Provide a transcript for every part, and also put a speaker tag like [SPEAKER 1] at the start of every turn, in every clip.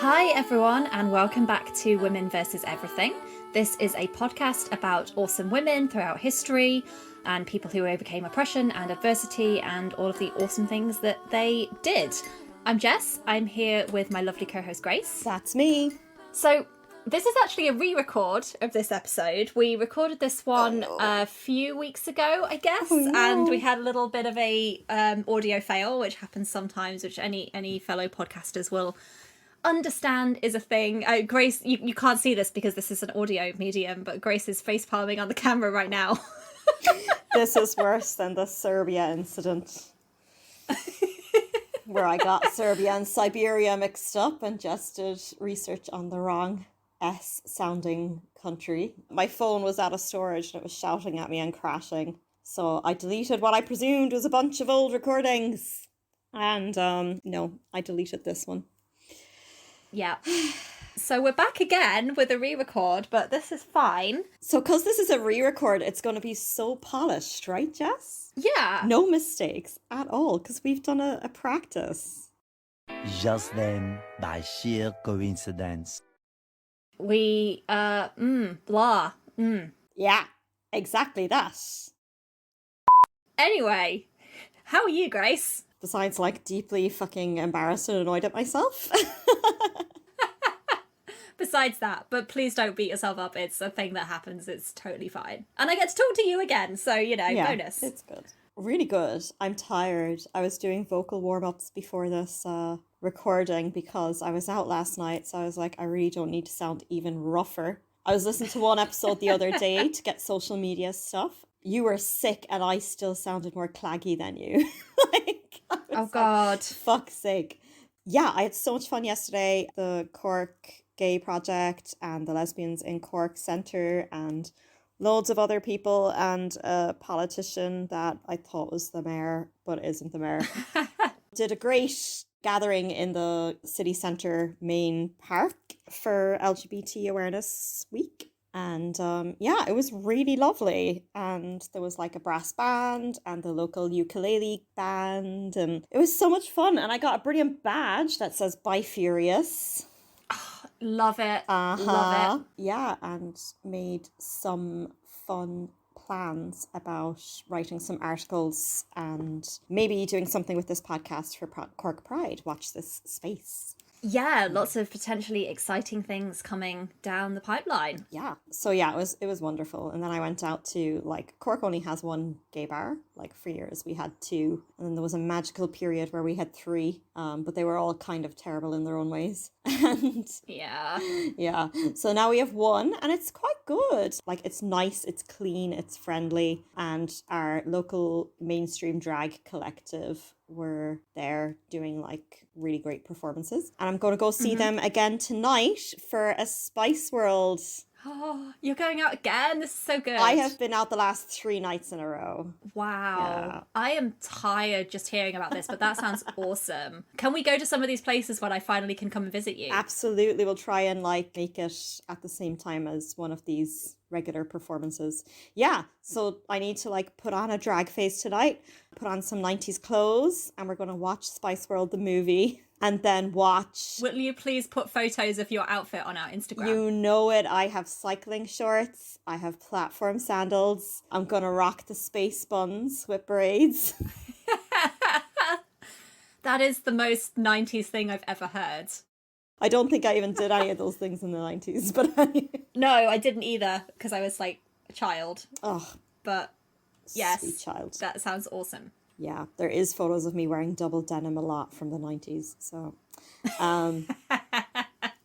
[SPEAKER 1] Hi everyone, and welcome back to Women versus Everything. This is a podcast about awesome women throughout history and people who overcame oppression and adversity and all of the awesome things that they did. I'm Jess. I'm here with my lovely co-host Grace.
[SPEAKER 2] That's me.
[SPEAKER 1] So this is actually a re-record of this episode. We recorded this one a few weeks ago, I guess, and we had a little bit of a audio fail, which happens sometimes, which any fellow podcasters will understand is a thing. Grace, you can't see this because this is an audio medium, but Grace is face palming on the camera right now.
[SPEAKER 2] This is worse than the Serbia incident where I got Serbia and Siberia mixed up and just did research on the wrong S-sounding country. My phone was out of storage and it was shouting at me and crashing. So I deleted what I presumed was a bunch of old recordings. And no, I deleted this one.
[SPEAKER 1] Yeah. So we're back again with a re-record, but this is fine.
[SPEAKER 2] So because this is a re-record, it's going to be so polished, right, Jess?
[SPEAKER 1] Yeah.
[SPEAKER 2] No mistakes at all, because we've done a practice.
[SPEAKER 3] Just then, by sheer coincidence.
[SPEAKER 1] We, blah.
[SPEAKER 2] Yeah, exactly that.
[SPEAKER 1] Anyway, how are you, Grace?
[SPEAKER 2] Besides, like, deeply fucking embarrassed and annoyed at myself.
[SPEAKER 1] Besides that, but please don't beat yourself up. It's a thing that happens. It's totally fine. And I get to talk to you again, so, bonus.
[SPEAKER 2] It's good. Really good. I'm tired. I was doing vocal warm-ups before this recording because I was out last night, so I was like, I really don't need to sound even rougher. I was listening to one episode the other day to get social media stuff. You were sick and I still sounded more claggy than you.
[SPEAKER 1] God.
[SPEAKER 2] Fuck's sake. Yeah, I had so much fun yesterday. The Cork Gay Project and the Lesbians in Cork Centre and loads of other people and a politician that I thought was the mayor but isn't the mayor did a great gathering in the city centre main park for LGBT Awareness Week. And it was really lovely. And there was like a brass band and the local ukulele band. And it was so much fun. And I got a brilliant badge that says Bi Furious.
[SPEAKER 1] Love it. Love it.
[SPEAKER 2] Yeah, and made some fun plans about writing some articles and maybe doing something with this podcast for Cork Pride. Watch this space.
[SPEAKER 1] Yeah, lots of potentially exciting things coming down the pipeline.
[SPEAKER 2] Yeah. So yeah, it was wonderful. And then I went out to, like, Cork only has one gay bar. Like, for years we had two. And then there was a magical period where we had three. But they were all kind of terrible in their own ways. And yeah. So now we have one and it's quite good. Like, it's nice, it's clean, it's friendly. And our local mainstream drag collective were there doing like really great performances, and I'm going to go see them again tonight for a Spice World.
[SPEAKER 1] Oh, you're going out again? This is so good.
[SPEAKER 2] I have been out the last 3 nights in a row.
[SPEAKER 1] Wow.
[SPEAKER 2] Yeah.
[SPEAKER 1] I am tired just hearing about this, but that sounds awesome. Can we go to some of these places when I finally can come and visit you?
[SPEAKER 2] Absolutely. We'll try and like make it at the same time as one of these regular performances. Yeah, so I need to like put on a drag face tonight, put on some 90s clothes, and we're going to watch Spice World the movie. And then watch...
[SPEAKER 1] Will you please put photos of your outfit on our Instagram?
[SPEAKER 2] You know it. I have cycling shorts. I have platform sandals. I'm going to rock the space buns with braids.
[SPEAKER 1] That is the most 90s thing I've ever heard.
[SPEAKER 2] I don't think I even did any of those things in the 90s, but
[SPEAKER 1] No, I didn't either, because I was like a child.
[SPEAKER 2] Oh,
[SPEAKER 1] but yes,
[SPEAKER 2] sweet child.
[SPEAKER 1] That sounds awesome.
[SPEAKER 2] Yeah, there is photos of me wearing double denim a lot from the 90s. So,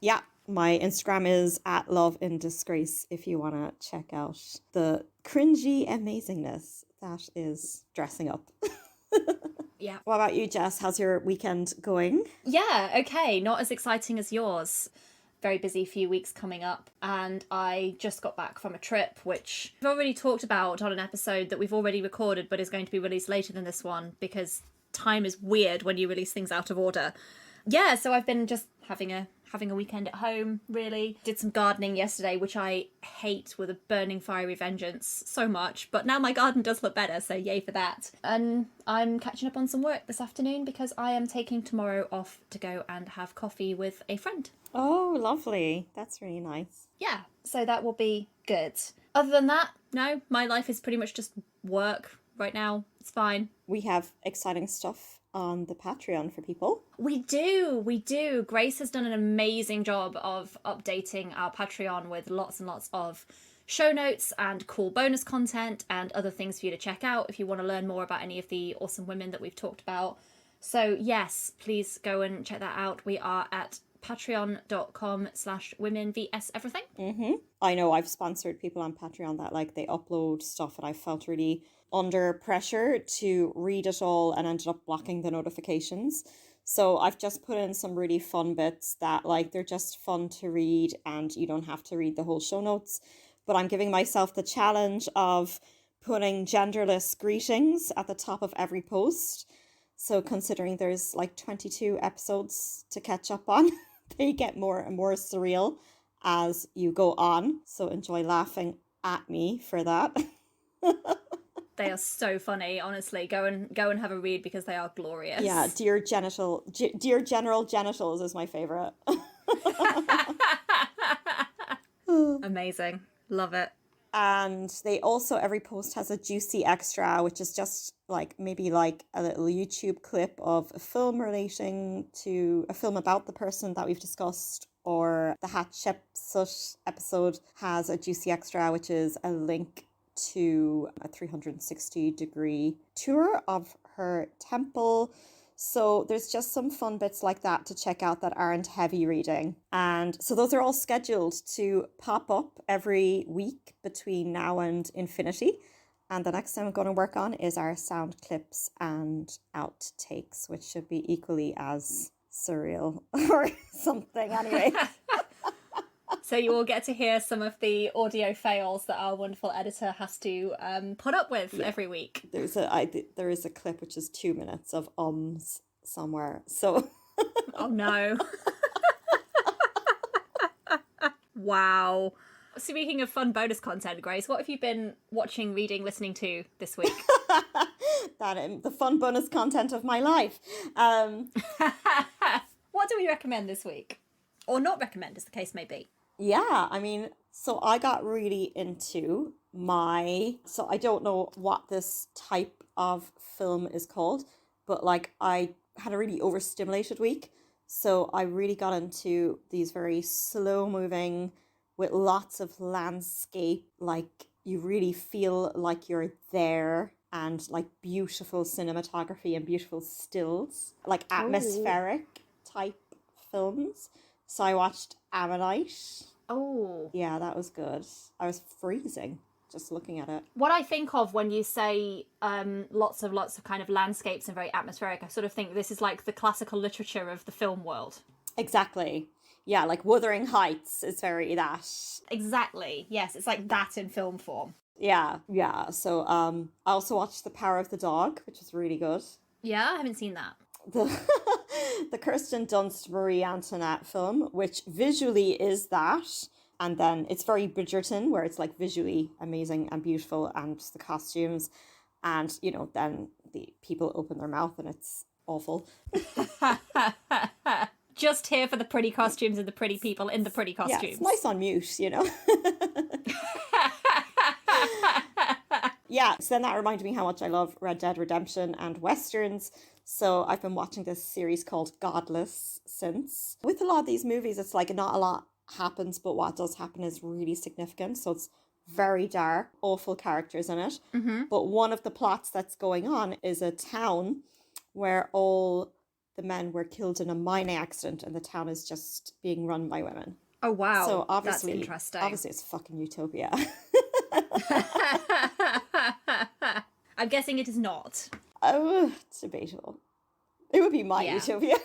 [SPEAKER 2] yeah, my Instagram is @loveindisgrace if you want to check out the cringy amazingness that is dressing up.
[SPEAKER 1] Yeah.
[SPEAKER 2] What about you, Jess? How's your weekend going?
[SPEAKER 1] Yeah, okay. Not as exciting as yours. Very busy few weeks coming up, and I just got back from a trip which we've already talked about on an episode that we've already recorded but is going to be released later than this one because time is weird when you release things out of order. Yeah, so I've been just having a weekend at home, really. Did some gardening yesterday, which I hate with a burning fiery vengeance so much, but now my garden does look better, so yay for that. And I'm catching up on some work this afternoon because I am taking tomorrow off to go and have coffee with a friend.
[SPEAKER 2] Oh, lovely. That's really nice.
[SPEAKER 1] Yeah, so that will be good. Other than that, no, my life is pretty much just work right now. It's fine.
[SPEAKER 2] We have exciting stuff on the Patreon for people.
[SPEAKER 1] We do. Grace has done an amazing job of updating our Patreon with lots and lots of show notes and cool bonus content and other things for you to check out if you want to learn more about any of the awesome women that we've talked about. So yes, please go and check that out. We are at patreon.com/womenvseverything.
[SPEAKER 2] I know I've sponsored people on Patreon that like they upload stuff and I felt really under pressure to read it all and ended up blocking the notifications. So I've just put in some really fun bits that like they're just fun to read and you don't have to read the whole show notes. But I'm giving myself the challenge of putting genderless greetings at the top of every post. So considering there's like 22 episodes to catch up on, they get more and more surreal as you go on. So enjoy laughing at me for that.
[SPEAKER 1] They are so funny, honestly. Go and have a read because they are glorious.
[SPEAKER 2] Yeah, dear general genitals is my favorite.
[SPEAKER 1] Amazing. Love it.
[SPEAKER 2] And they also, every post has a juicy extra, which is just like maybe like a little YouTube clip of a film relating to a film about the person that we've discussed, or the Hatshepsut episode has a juicy extra, which is a link to a 360-degree tour of her temple. So there's just some fun bits like that to check out that aren't heavy reading. And so those are all scheduled to pop up every week between now and infinity. And the next thing I'm going to work on is our sound clips and outtakes, which should be equally as surreal or something anyway.
[SPEAKER 1] So you will get to hear some of the audio fails that our wonderful editor has to put up with every week.
[SPEAKER 2] There is a clip which is 2 minutes of ums somewhere. So
[SPEAKER 1] oh no. Wow. Speaking of fun bonus content, Grace, what have you been watching, reading, listening to this week?
[SPEAKER 2] The fun bonus content of my life.
[SPEAKER 1] What do we recommend this week? Or not recommend, as the case may be.
[SPEAKER 2] Yeah, I mean, so I got really into so I don't know what this type of film is called, but like I had a really overstimulated week. So I really got into these very slow moving with lots of landscape, like you really feel like you're there, and like beautiful cinematography and beautiful stills, like atmospheric type films. So I watched Ammonite.
[SPEAKER 1] Oh.
[SPEAKER 2] Yeah, that was good. I was freezing just looking at it.
[SPEAKER 1] What I think of when you say lots of kind of landscapes and very atmospheric, I sort of think this is like the classical literature of the film world.
[SPEAKER 2] Exactly. Yeah, like Wuthering Heights is very that.
[SPEAKER 1] Exactly. Yes, it's like that in film form.
[SPEAKER 2] Yeah. So I also watched The Power of the Dog, which was really good.
[SPEAKER 1] Yeah, I haven't seen that.
[SPEAKER 2] The Kirsten Dunst Marie Antoinette film, which visually is that, and then it's very Bridgerton, where it's like visually amazing and beautiful, and just the costumes, and you know, then the people open their mouth and it's awful.
[SPEAKER 1] Just here for the pretty costumes and the pretty people in the pretty costumes.
[SPEAKER 2] Yeah, it's nice on mute, you know. Yeah, so then that reminded me how much I love Red Dead Redemption and Westerns. So I've been watching this series called Godless since. With a lot of these movies, it's like not a lot happens, but what does happen is really significant. So it's very dark, awful characters in it. Mm-hmm. But one of the plots that's going on is a town where all the men were killed in a mining accident and the town is just being run by women.
[SPEAKER 1] Oh, wow.
[SPEAKER 2] So obviously,
[SPEAKER 1] that's interesting.
[SPEAKER 2] Obviously it's fucking utopia.
[SPEAKER 1] I'm guessing it is not.
[SPEAKER 2] Oh, it's debatable. It would be my utopia.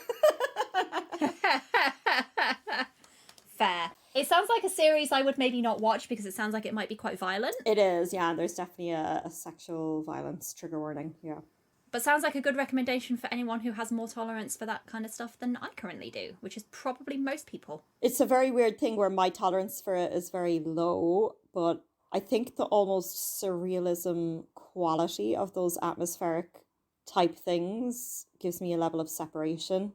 [SPEAKER 1] Fair. It sounds like a series I would maybe not watch because it sounds like it might be quite violent.
[SPEAKER 2] It is, yeah. There's definitely a sexual violence trigger warning, yeah.
[SPEAKER 1] But sounds like a good recommendation for anyone who has more tolerance for that kind of stuff than I currently do, which is probably most people.
[SPEAKER 2] It's a very weird thing where my tolerance for it is very low, but I think the almost surrealism quality of those atmospheric type things gives me a level of separation.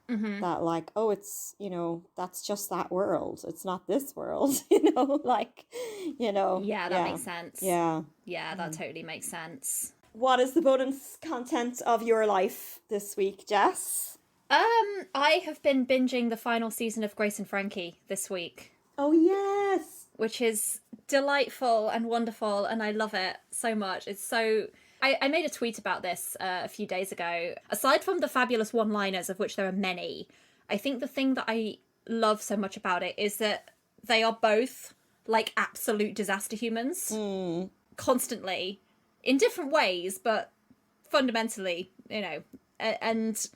[SPEAKER 1] Mm-hmm.
[SPEAKER 2] That like, oh, it's, that's just that world. It's not this world, like,
[SPEAKER 1] Yeah, that makes sense.
[SPEAKER 2] Yeah.
[SPEAKER 1] Yeah, that totally makes sense.
[SPEAKER 2] What is the bonus content of your life this week, Jess?
[SPEAKER 1] I have been binging the final season of Grace and Frankie this week.
[SPEAKER 2] Oh, yes.
[SPEAKER 1] Which is delightful and wonderful, and I love it so much. It's so... I made a tweet about this a few days ago. Aside from the fabulous one-liners, of which there are many, I think the thing that I love so much about it is that they are both, like, absolute disaster humans. Constantly. In different ways, but fundamentally, and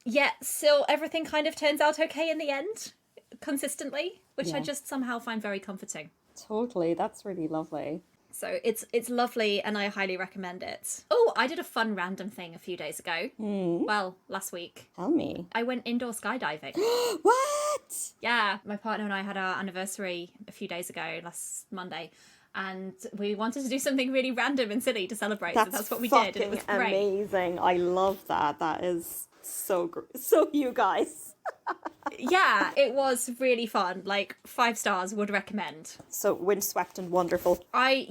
[SPEAKER 1] yet still everything kind of turns out okay in the end, consistently, which I just somehow find very comforting.
[SPEAKER 2] Totally, that's really lovely.
[SPEAKER 1] So it's lovely, and I highly recommend it. Oh, I did a fun random thing a few days ago. Well, last week.
[SPEAKER 2] Tell me.
[SPEAKER 1] I went indoor skydiving.
[SPEAKER 2] What?
[SPEAKER 1] Yeah, my partner and I had our anniversary a few days ago, last Monday. And we wanted to do something really random and silly to celebrate. So that's what we did. And it was great.
[SPEAKER 2] Amazing. I love that. That is so you guys.
[SPEAKER 1] Yeah, it was really fun. Like 5 stars, would recommend.
[SPEAKER 2] So windswept and wonderful.
[SPEAKER 1] I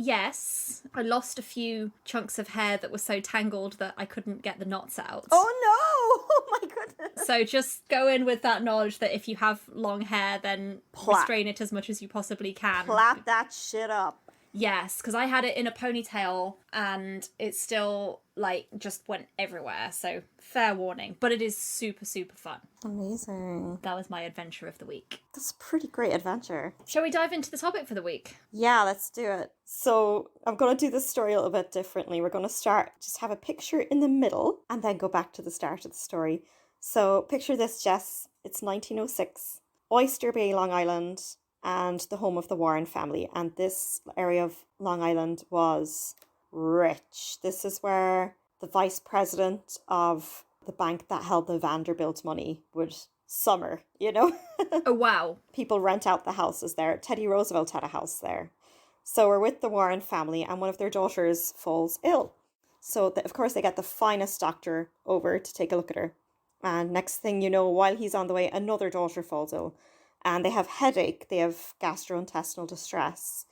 [SPEAKER 1] lost a few chunks of hair that were so tangled that I couldn't get the knots out.
[SPEAKER 2] Oh no! Oh my goodness.
[SPEAKER 1] So just go in with that knowledge that if you have long hair, then restrain it as much as you possibly can.
[SPEAKER 2] Plait that shit up.
[SPEAKER 1] Yes, because I had it in a ponytail and it still, just went everywhere. So, fair warning. But it is super, super fun.
[SPEAKER 2] Amazing.
[SPEAKER 1] That was my adventure of the week.
[SPEAKER 2] That's a pretty great adventure.
[SPEAKER 1] Shall we dive into the topic for the week?
[SPEAKER 2] Yeah, let's do it. So, I'm going to do this story a little bit differently. We're going to just have a picture in the middle and then go back to the start of the story. So, picture this, Jess. It's 1906. Oyster Bay, Long Island, and the home of the Warren family. And this area of Long Island was rich. This is where the vice president of the bank that held the Vanderbilt money would summer,
[SPEAKER 1] Oh, wow.
[SPEAKER 2] People rent out the houses there. Teddy Roosevelt had a house there. So we're with the Warren family and one of their daughters falls ill. So, of course, they get the finest doctor over to take a look at her. And next thing you know, while he's on the way, another daughter falls ill. And they have headache, they have gastrointestinal distress,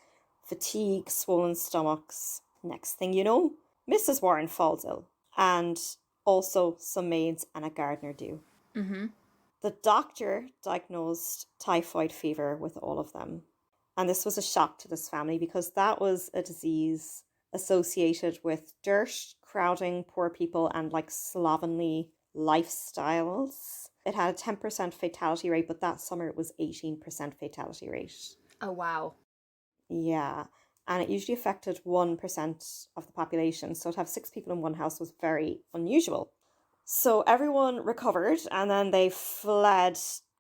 [SPEAKER 2] fatigue, swollen stomachs. Next thing you know, Mrs. Warren falls ill. And also some maids and a gardener do.
[SPEAKER 1] Mm-hmm.
[SPEAKER 2] The doctor diagnosed typhoid fever with all of them. And this was a shock to this family because that was a disease associated with dirt, crowding, poor people, and slovenly lifestyles. It had a 10% fatality rate, but that summer it was 18% fatality rate.
[SPEAKER 1] Oh, wow.
[SPEAKER 2] Yeah. And it usually affected 1% of the population. So to have 6 people in one house was very unusual. So everyone recovered and then they fled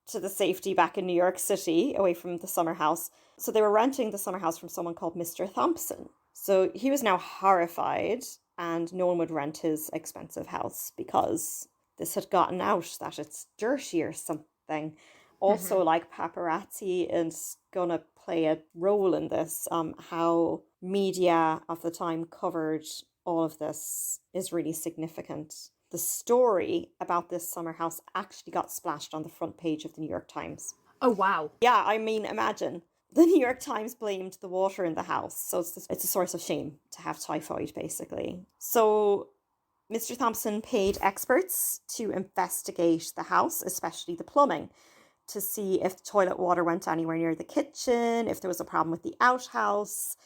[SPEAKER 2] to the safety back in New York City away from the summer house. So they were renting the summer house from someone called Mr. Thompson. So he was now horrified and no one would rent his expensive house because this had gotten out that it's dirty or something. Also, paparazzi is going to play a role in this. How media of the time covered all of this is really significant. The story about this summer house actually got splashed on the front page of the New York Times.
[SPEAKER 1] Oh, wow.
[SPEAKER 2] Yeah, I mean, imagine. The New York Times blamed the water in the house. So it's a source of shame to have typhoid, basically. So Mr. Thompson paid experts to investigate the house, especially the plumbing, to see if the toilet water went anywhere near the kitchen, if there was a problem with the outhouse.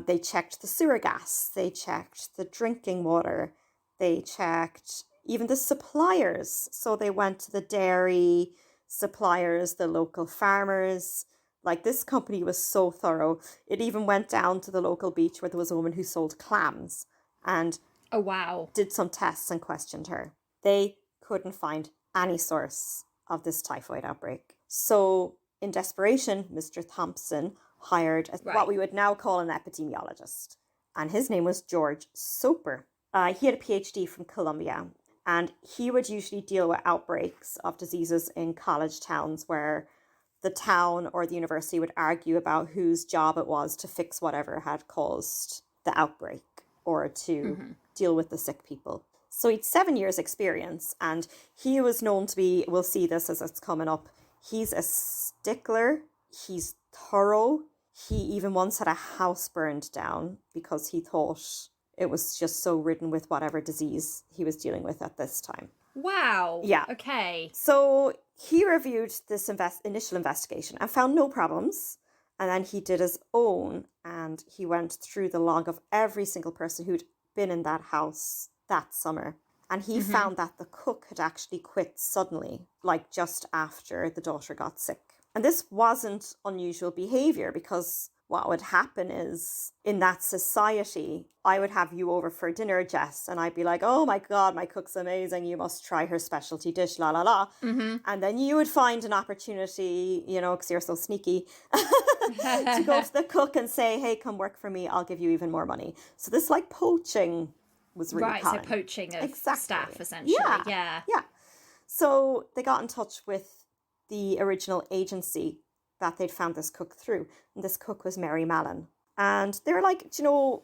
[SPEAKER 2] They checked the sewer gas. They checked the drinking water. They checked even the suppliers. So they went to the dairy suppliers, the local farmers. This company was so thorough. It even went down to the local beach where there was a woman who sold clams and
[SPEAKER 1] oh, wow,
[SPEAKER 2] did some tests and questioned her. They couldn't find any source of this typhoid outbreak. So in desperation, Mr. Thompson hired what we would now call an epidemiologist. And his name was George Soper. He had a PhD from Columbia, and he would usually deal with outbreaks of diseases in college towns where the town or the university would argue about whose job it was to fix whatever had caused the outbreak or to deal with the sick people. So he'd 7 years experience, and he was known to be, we'll see this as it's coming up, he's a stickler, he's thorough. He even once had a house burned down because he thought it was just so ridden with whatever disease he was dealing with at this time.
[SPEAKER 1] Wow.
[SPEAKER 2] Yeah.
[SPEAKER 1] Okay.
[SPEAKER 2] So he reviewed this initial investigation and found no problems. And then he did his own, and he went through the log of every single person who'd been in that house that summer. And he found that the cook had actually quit suddenly, like just after the daughter got sick. And this wasn't unusual behavior, because what would happen is, in that society, I would have you over for dinner, Jess, and I'd be like, oh my God, my cook's amazing. You must try her specialty dish, la la la. And then you would find an opportunity, you know, because you're so sneaky, to go to the cook and say, hey, come work for me. I'll give you even more money. So this like poaching was really common.
[SPEAKER 1] So poaching of staff, essentially. Yeah.
[SPEAKER 2] So they got in touch with the original agency that they'd found this cook through. And this cook was Mary Mallon. And they were like, do you know,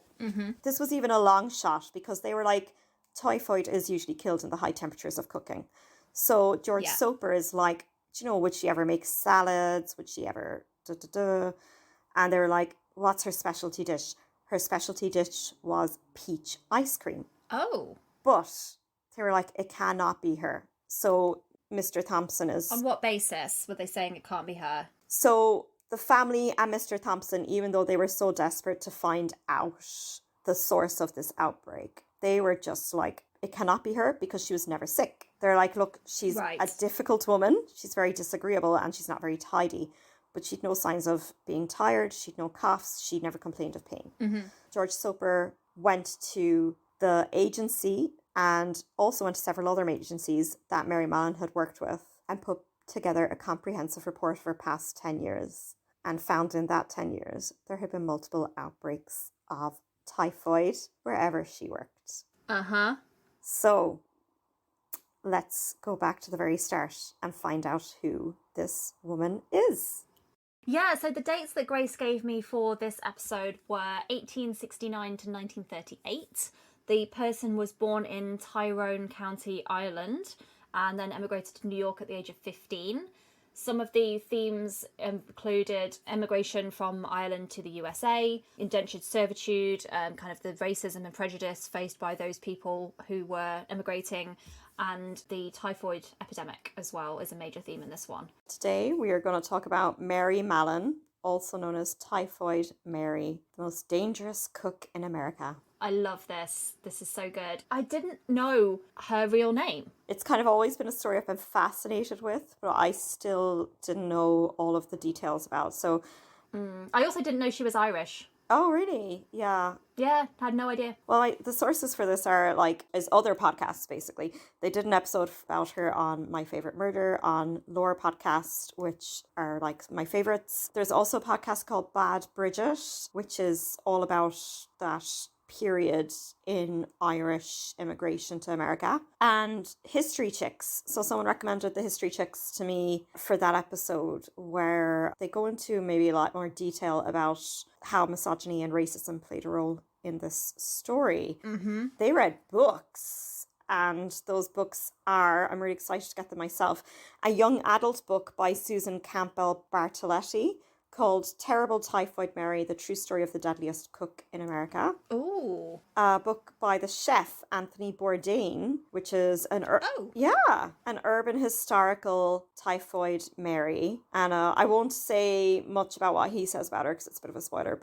[SPEAKER 2] this was even a long shot, because they were like, typhoid is usually killed in the high temperatures of cooking. So George Soper is like, do you know, would she ever make salads? Would she ever And they were like, what's her specialty dish? Her specialty dish was peach ice cream.
[SPEAKER 1] Oh.
[SPEAKER 2] But they were like, it cannot be her. So Mr. Thompson is...
[SPEAKER 1] On what basis were they saying it can't be her?
[SPEAKER 2] So the family and Mr. Thompson, even though they were so desperate to find out the source of this outbreak, they were just like, it cannot be her, because she was never sick. They're like, look, she's a difficult woman. She's very disagreeable and she's not very tidy. But she'd no signs of being tired. She'd no coughs. She never complained of pain. George Soper went to the agency and also went to several other agencies that Mary Mallon had worked with, and put together a comprehensive report for past 10 years, and found in that 10 years there had been multiple outbreaks of typhoid wherever she worked. So let's go back to the very start and find out who this woman is.
[SPEAKER 1] Yeah, so the dates that Grace gave me for this episode were 1869 to 1938. The person was born in Tyrone County, Ireland, and then emigrated to New York at the age of 15. Some of the themes included emigration from Ireland to the USA, indentured servitude, kind of the racism and prejudice faced by those people who were emigrating, and the typhoid epidemic as well is a major theme in this one.
[SPEAKER 2] Today we are going to talk about Mary Mallon, also known as Typhoid Mary, the most dangerous cook in America.
[SPEAKER 1] I love this. This is so good. I didn't know her real name.
[SPEAKER 2] It's kind of always been a story I've been fascinated with, but I still didn't know all of the details about. So,
[SPEAKER 1] I also didn't know she was Irish.
[SPEAKER 2] Oh, really? Yeah.
[SPEAKER 1] Yeah, had no idea.
[SPEAKER 2] Well, the sources for this are is other podcasts, basically. They did an episode about her on My Favorite Murder on Lore Podcast, which are like my favorites. There's also a podcast called Bad Bridget, which is all about that period in Irish immigration to America, and History Chicks. So someone recommended the History Chicks to me for that episode, where they go into maybe a lot more detail about how misogyny and racism played a role in this story. They read books, and those books are, I'm really excited to get them myself, a young adult book by Susan Campbell Bartoletti called Terrible Typhoid Mary, The True Story of the Deadliest Cook in America.
[SPEAKER 1] Ooh.
[SPEAKER 2] A book by the chef Anthony Bourdain, which is an urban historical Typhoid Mary. And I won't say much about what he says about her because it's a bit of a spoiler,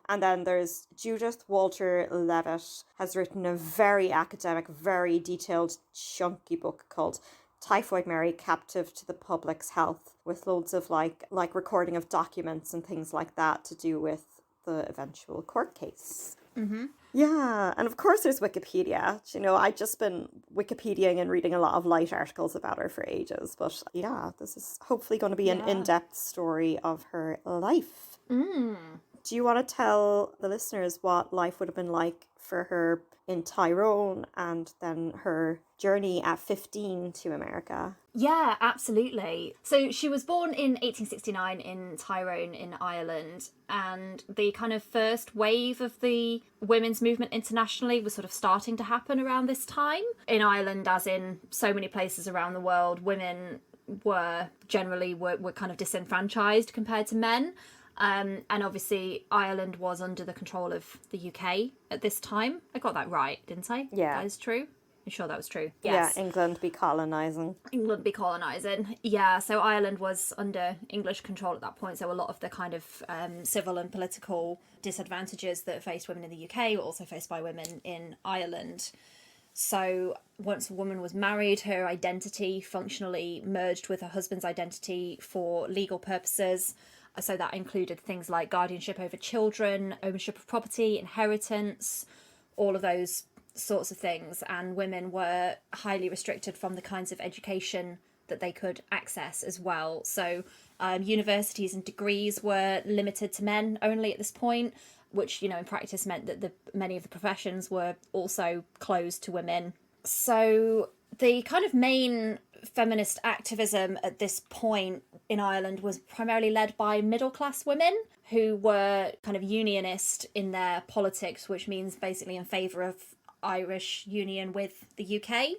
[SPEAKER 2] and then there's Judith Walter Levitt has written a very academic, very detailed, chunky book called Typhoid Mary, Captive to the Public's Health, with loads of like recording of documents and things like that to do with the eventual court case. Yeah, and of course there's Wikipedia. You know, I've just been Wikipediaing and reading a lot of light articles about her for ages, but yeah, this is hopefully going to be an in-depth story of her life. Do you want to tell the listeners what life would have been like for her in Tyrone and then her journey at 15 to America?
[SPEAKER 1] Yeah, absolutely. So she was born in 1869 in Tyrone in Ireland, and the kind of first wave of the women's movement internationally was sort of starting to happen around this time. In Ireland, as in so many places around the world, women were generally were kind of disenfranchised compared to men. And obviously Ireland was under the control of the UK at this time. I got that right, didn't I?
[SPEAKER 2] Yeah.
[SPEAKER 1] That is true. I'm sure that was true. Yes.
[SPEAKER 2] Yeah, England be colonising.
[SPEAKER 1] England be colonising. Yeah, so Ireland was under English control at that point. So a lot of the kind of civil and political disadvantages that faced women in the UK were also faced by women in Ireland. So once a woman was married, her identity functionally merged with her husband's identity for legal purposes. So that included things like guardianship over children, ownership of property, inheritance, all of those sorts of things. And women were highly restricted from the kinds of education that they could access as well. So universities and degrees were limited to men only at this point, which, you know, in practice meant that many of the professions were also closed to women. So the kind of main feminist activism at this point in Ireland was primarily led by middle-class women who were kind of unionist in their politics, which means basically in favour of Irish union with the UK,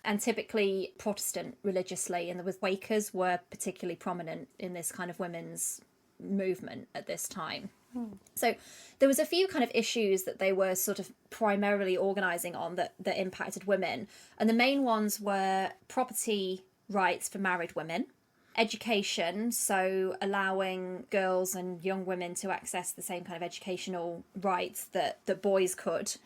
[SPEAKER 1] and typically Protestant religiously, and the Quakers were particularly prominent in this kind of women's movement at this time. So there was a few kind of issues that they were sort of primarily organising on that impacted women. And the main ones were property rights for married women, education, so allowing girls and young women to access the same kind of educational rights that boys could.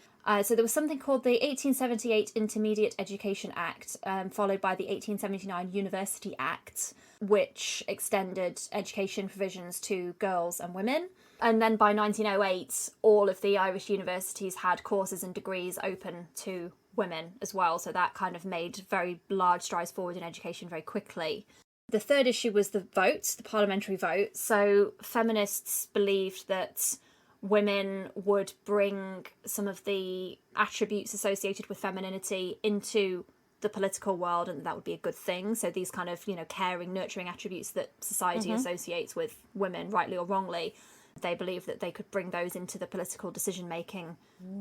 [SPEAKER 1] So there was something called the 1878 Intermediate Education Act, followed by the 1879 University Act, which extended education provisions to girls and women. And then by 1908, all of the Irish universities had courses and degrees open to women as well. So that kind of made very large strides forward in education very quickly. The third issue was the vote, the parliamentary vote. So feminists believed that women would bring some of the attributes associated with femininity into the political world, and that would be a good thing. So these kind of, you know, caring, nurturing attributes that society associates with women, rightly or wrongly, they believe that they could bring those into the political decision-making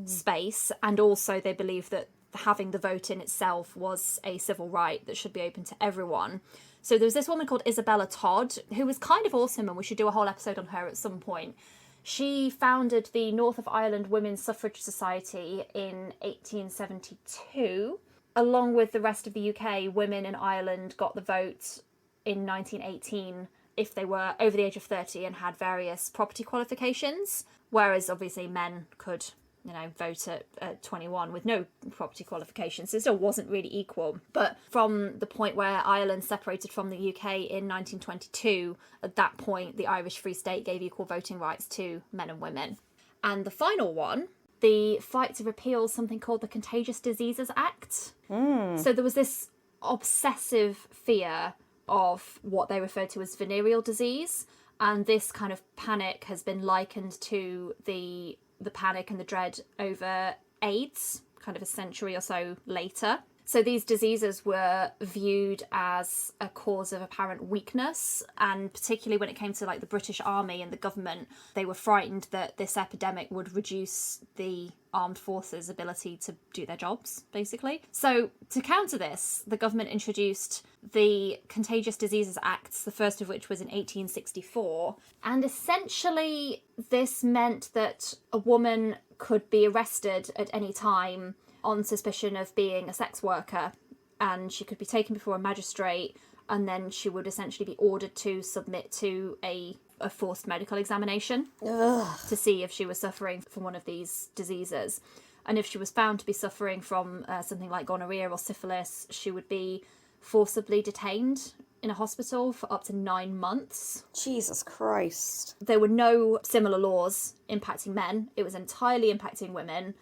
[SPEAKER 1] space. And also they believe that having the vote in itself was a civil right that should be open to everyone. So there was this woman called Isabella Todd, who was kind of awesome, and we should do a whole episode on her at some point. She founded the North of Ireland Women's Suffrage Society in 1872. Along with the rest of the UK, women in Ireland got the vote in 1918 if they were over the age of 30 and had various property qualifications, whereas obviously men could, you know, vote at 21 with no property qualifications. So it still wasn't really equal. But from the point where Ireland separated from the UK in 1922, at that point, the Irish Free State gave equal voting rights to men and women. And the final one, the fight to repeal something called the Contagious Diseases Act. So there was this obsessive fear of what they referred to as venereal disease, and this kind of panic has been likened to the panic and the dread over AIDS kind of a century or so later. So these diseases were viewed as a cause of apparent weakness, and particularly when it came to like the British Army and the government, they were frightened that this epidemic would reduce the armed forces' ability to do their jobs, basically. So to counter this, the government introduced the Contagious Diseases Act, the first of which was in 1864. And essentially this meant that a woman could be arrested at any time on suspicion of being a sex worker, and she could be taken before a magistrate, and then she would essentially be ordered to submit to a forced medical examination to see if she was suffering from one of these diseases. And if she was found to be suffering from something like gonorrhea or syphilis, she would be forcibly detained in a hospital for up to 9 months.
[SPEAKER 2] Jesus Christ.
[SPEAKER 1] There were no similar laws impacting men. It was entirely impacting women.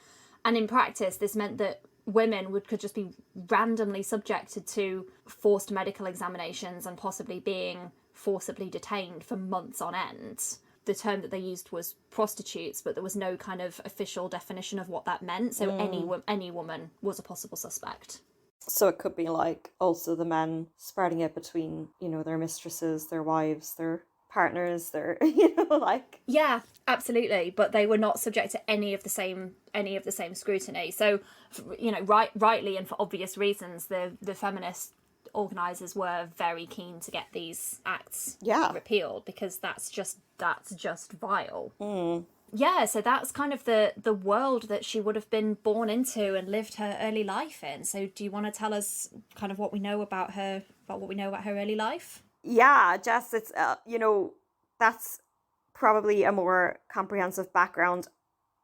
[SPEAKER 1] And in practice, this meant that women could just be randomly subjected to forced medical examinations and possibly being forcibly detained for months on end. the term that they used was prostitutes, but there was no kind of official definition of what that meant. So any woman was a possible suspect.
[SPEAKER 2] So it could be like also the men spreading it between, you know, their mistresses, their wives, their partners, their, you know, like.
[SPEAKER 1] Yeah, absolutely. But they were not subject to any of the same scrutiny. So, you know, rightly and for obvious reasons, the feminist organisers were very keen to get these acts repealed, because that's just vile. Yeah, so that's kind of the world that she would have been born into and lived her early life in. So do you want to tell us kind of what we know about her early life?
[SPEAKER 2] Yeah, Jess, it's, you know, that's probably a more comprehensive background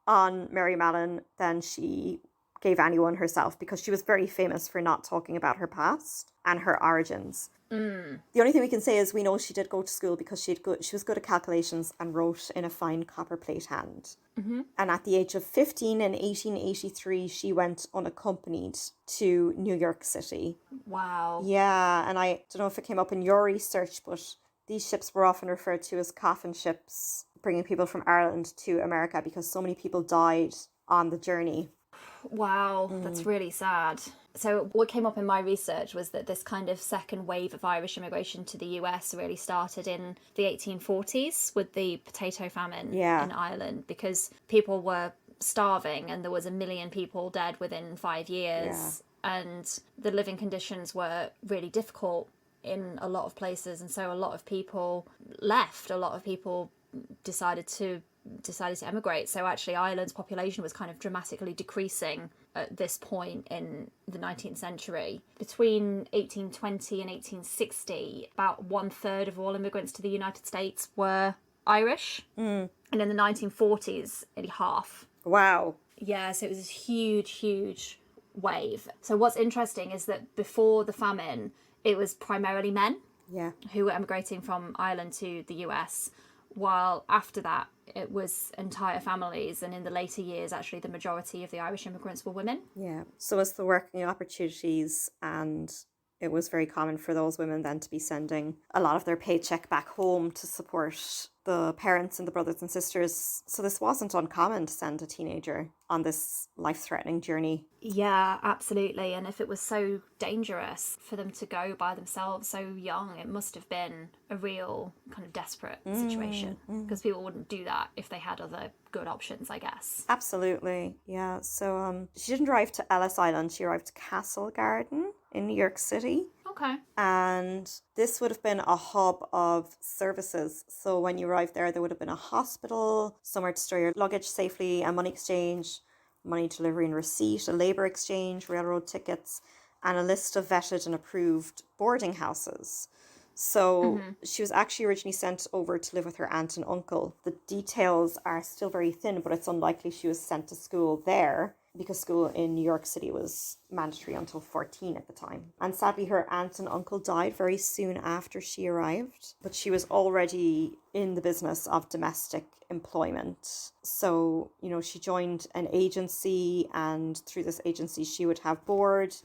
[SPEAKER 2] on Mary Mallon than she gave anyone herself, because she was very famous for not talking about her past and her origins. The only thing we can say is we know she did go to school because she was good at calculations and wrote in a fine copper plate hand. And at the age of 15 in 1883, she went unaccompanied to New York City.
[SPEAKER 1] Wow.
[SPEAKER 2] Yeah, and I don't know if it came up in your research, but these ships were often referred to as coffin ships, bringing people from Ireland to America because so many people died on the journey.
[SPEAKER 1] Wow, that's really sad. So what came up in my research was that this kind of second wave of Irish immigration to the US really started in the 1840s with the potato famine in Ireland, because people were starving and there was 1 million people dead within 5 years, and the living conditions were really difficult in a lot of places, and so a lot of people left. A lot of people decided to emigrate. So actually Ireland's population was kind of dramatically decreasing at this point in the 19th century. Between 1820 and 1860, about 1/3 of all immigrants to the United States were Irish. And in the 1940s, nearly half.
[SPEAKER 2] Wow.
[SPEAKER 1] Yeah, so it was this huge wave. So what's interesting is that before the famine, it was primarily men who were emigrating from Ireland to the US, while after that it was entire families, and in the later years actually the majority of the Irish immigrants were women.
[SPEAKER 2] Yeah, so it's the working opportunities, and it was very common for those women then to be sending a lot of their paycheck back home to support the parents and the brothers and sisters. So this wasn't uncommon to send a teenager on this life-threatening journey.
[SPEAKER 1] Yeah, absolutely. And if it was so dangerous for them to go by themselves so young, it must have been a real kind of desperate situation, because people wouldn't do that if they had other good options, I guess.
[SPEAKER 2] Absolutely, yeah. So she didn't arrive to Ellis Island, she arrived to Castle Garden in New York City.
[SPEAKER 1] Okay.
[SPEAKER 2] And this would have been a hub of services. So when you arrived there would have been a hospital, somewhere to store your luggage safely, a money exchange, money delivery and receipt, a labour exchange, railroad tickets, and a list of vetted and approved boarding houses. So she was actually originally sent over to live with her aunt and uncle. The details are still very thin, but it's unlikely she was sent to school there, because school in New York City was mandatory until 14 at the time. And sadly, her aunt and uncle died very soon after she arrived, but she was already in the business of domestic employment. So, you know, she joined an agency, and through this agency she would have board.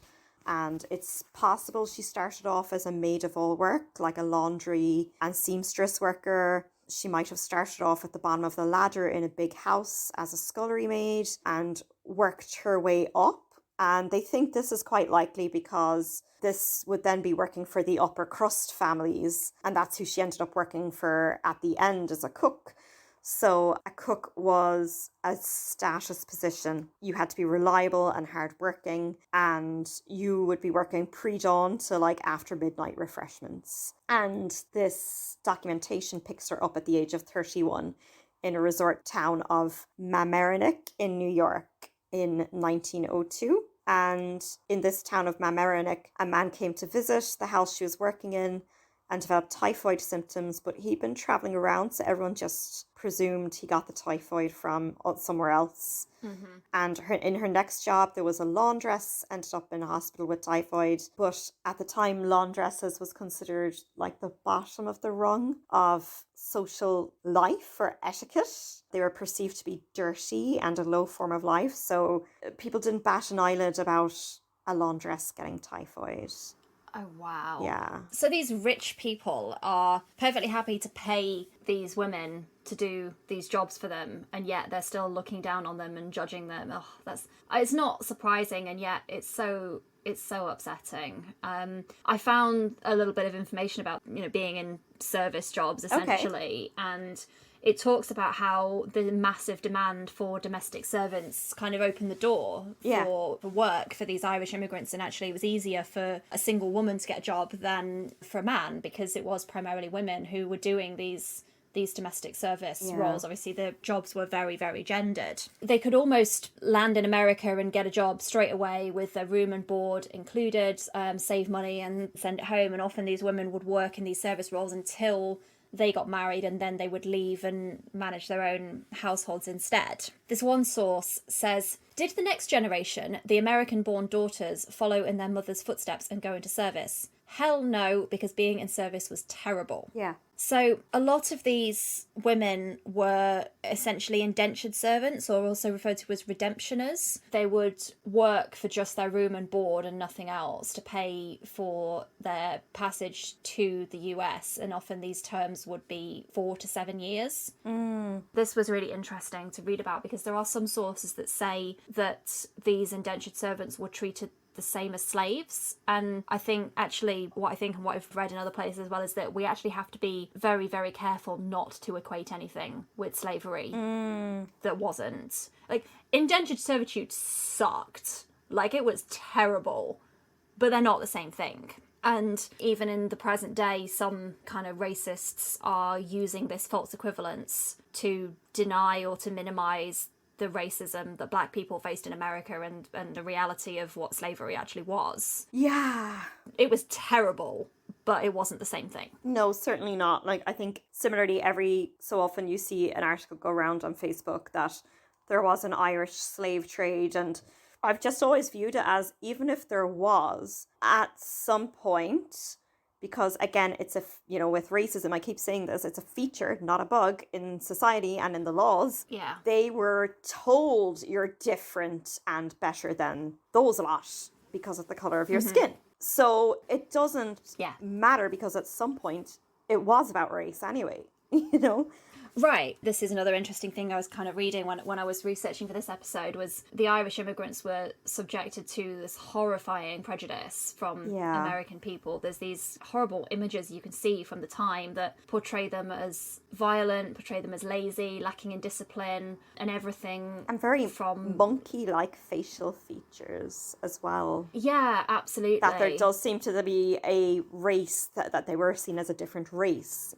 [SPEAKER 2] And it's possible she started off as a maid of all work, like a laundry and seamstress worker. She might have started off at the bottom of the ladder in a big house as a scullery maid and worked her way up. And they think this is quite likely because this would then be working for the upper crust families. And that's who she ended up working for at the end, as a cook. So a cook was a status position. You had to be reliable and hardworking, and you would be working pre-dawn to like after midnight refreshments. And this documentation picks her up at the age of 31 in a resort town of Mamaroneck in New York in 1902. And in this town of Mamaroneck, a man came to visit the house she was working in and developed typhoid symptoms, but he'd been travelling around, so everyone just presumed he got the typhoid from somewhere else. And in her next job, there was a laundress, ended up in a hospital with typhoid. But at the time, laundresses was considered like the bottom of the rung of social life or etiquette. They were perceived to be dirty and a low form of life, so people didn't bat an eyelid about a laundress getting typhoid.
[SPEAKER 1] Oh, wow.
[SPEAKER 2] Yeah.
[SPEAKER 1] So these rich people are perfectly happy to pay these women to do these jobs for them, and yet they're still looking down on them and judging them. Oh, it's not surprising, and yet it's so upsetting. I found a little bit of information about, being in service jobs, essentially, and it talks about how the massive demand for domestic servants kind of opened the door for work for these Irish immigrants, and actually it was easier for a single woman to get a job than for a man, because it was primarily women who were doing these domestic service roles. Obviously the jobs were very, very gendered. They could almost land in America and get a job straight away with their room and board included, save money and send it home, and often these women would work in these service roles until they got married, and then they would leave and manage their own households instead. This one source says, did the next generation, the American-born daughters, follow in their mother's footsteps and go into service? Hell no, because being in service was terrible.
[SPEAKER 2] Yeah.
[SPEAKER 1] So a lot of these women were essentially indentured servants, or also referred to as redemptioners. They would work for just their room and board and nothing else to pay for their passage to the US, and often these terms would be 4 to 7 years. This was really interesting to read about, because there are some sources that say that these indentured servants were treated the same as slaves. And I think actually what I've read in other places as well is that we actually have to be very, very careful not to equate anything with slavery that wasn't. Like, indentured servitude sucked. Like, it was terrible, but they're not the same thing. And even in the present day, some kind of racists are using this false equivalence to deny or to minimise the racism that black people faced in America, and the reality of what slavery actually was.
[SPEAKER 2] Yeah.
[SPEAKER 1] It was terrible, but it wasn't the same thing.
[SPEAKER 2] No, certainly not. Like, I think similarly, every so often you see an article go around on Facebook that there was an Irish slave trade, and I've just always viewed it as, even if there was, at some point, because again, it's with racism, I keep saying this, it's a feature, not a bug in society and in the laws.
[SPEAKER 1] Yeah.
[SPEAKER 2] They were told you're different and better than those lot because of the colour of your skin. So it doesn't matter, because at some point it was about race anyway,
[SPEAKER 1] Right. This is another interesting thing I was kind of reading when I was researching for this episode, was the Irish immigrants were subjected to this horrifying prejudice from American people. There's these horrible images you can see from the time that portray them as violent, portray them as lazy, lacking in discipline, and everything.
[SPEAKER 2] And very monkey-like facial features as well.
[SPEAKER 1] Yeah, absolutely.
[SPEAKER 2] That there does seem to be a race, that they were seen as a different race,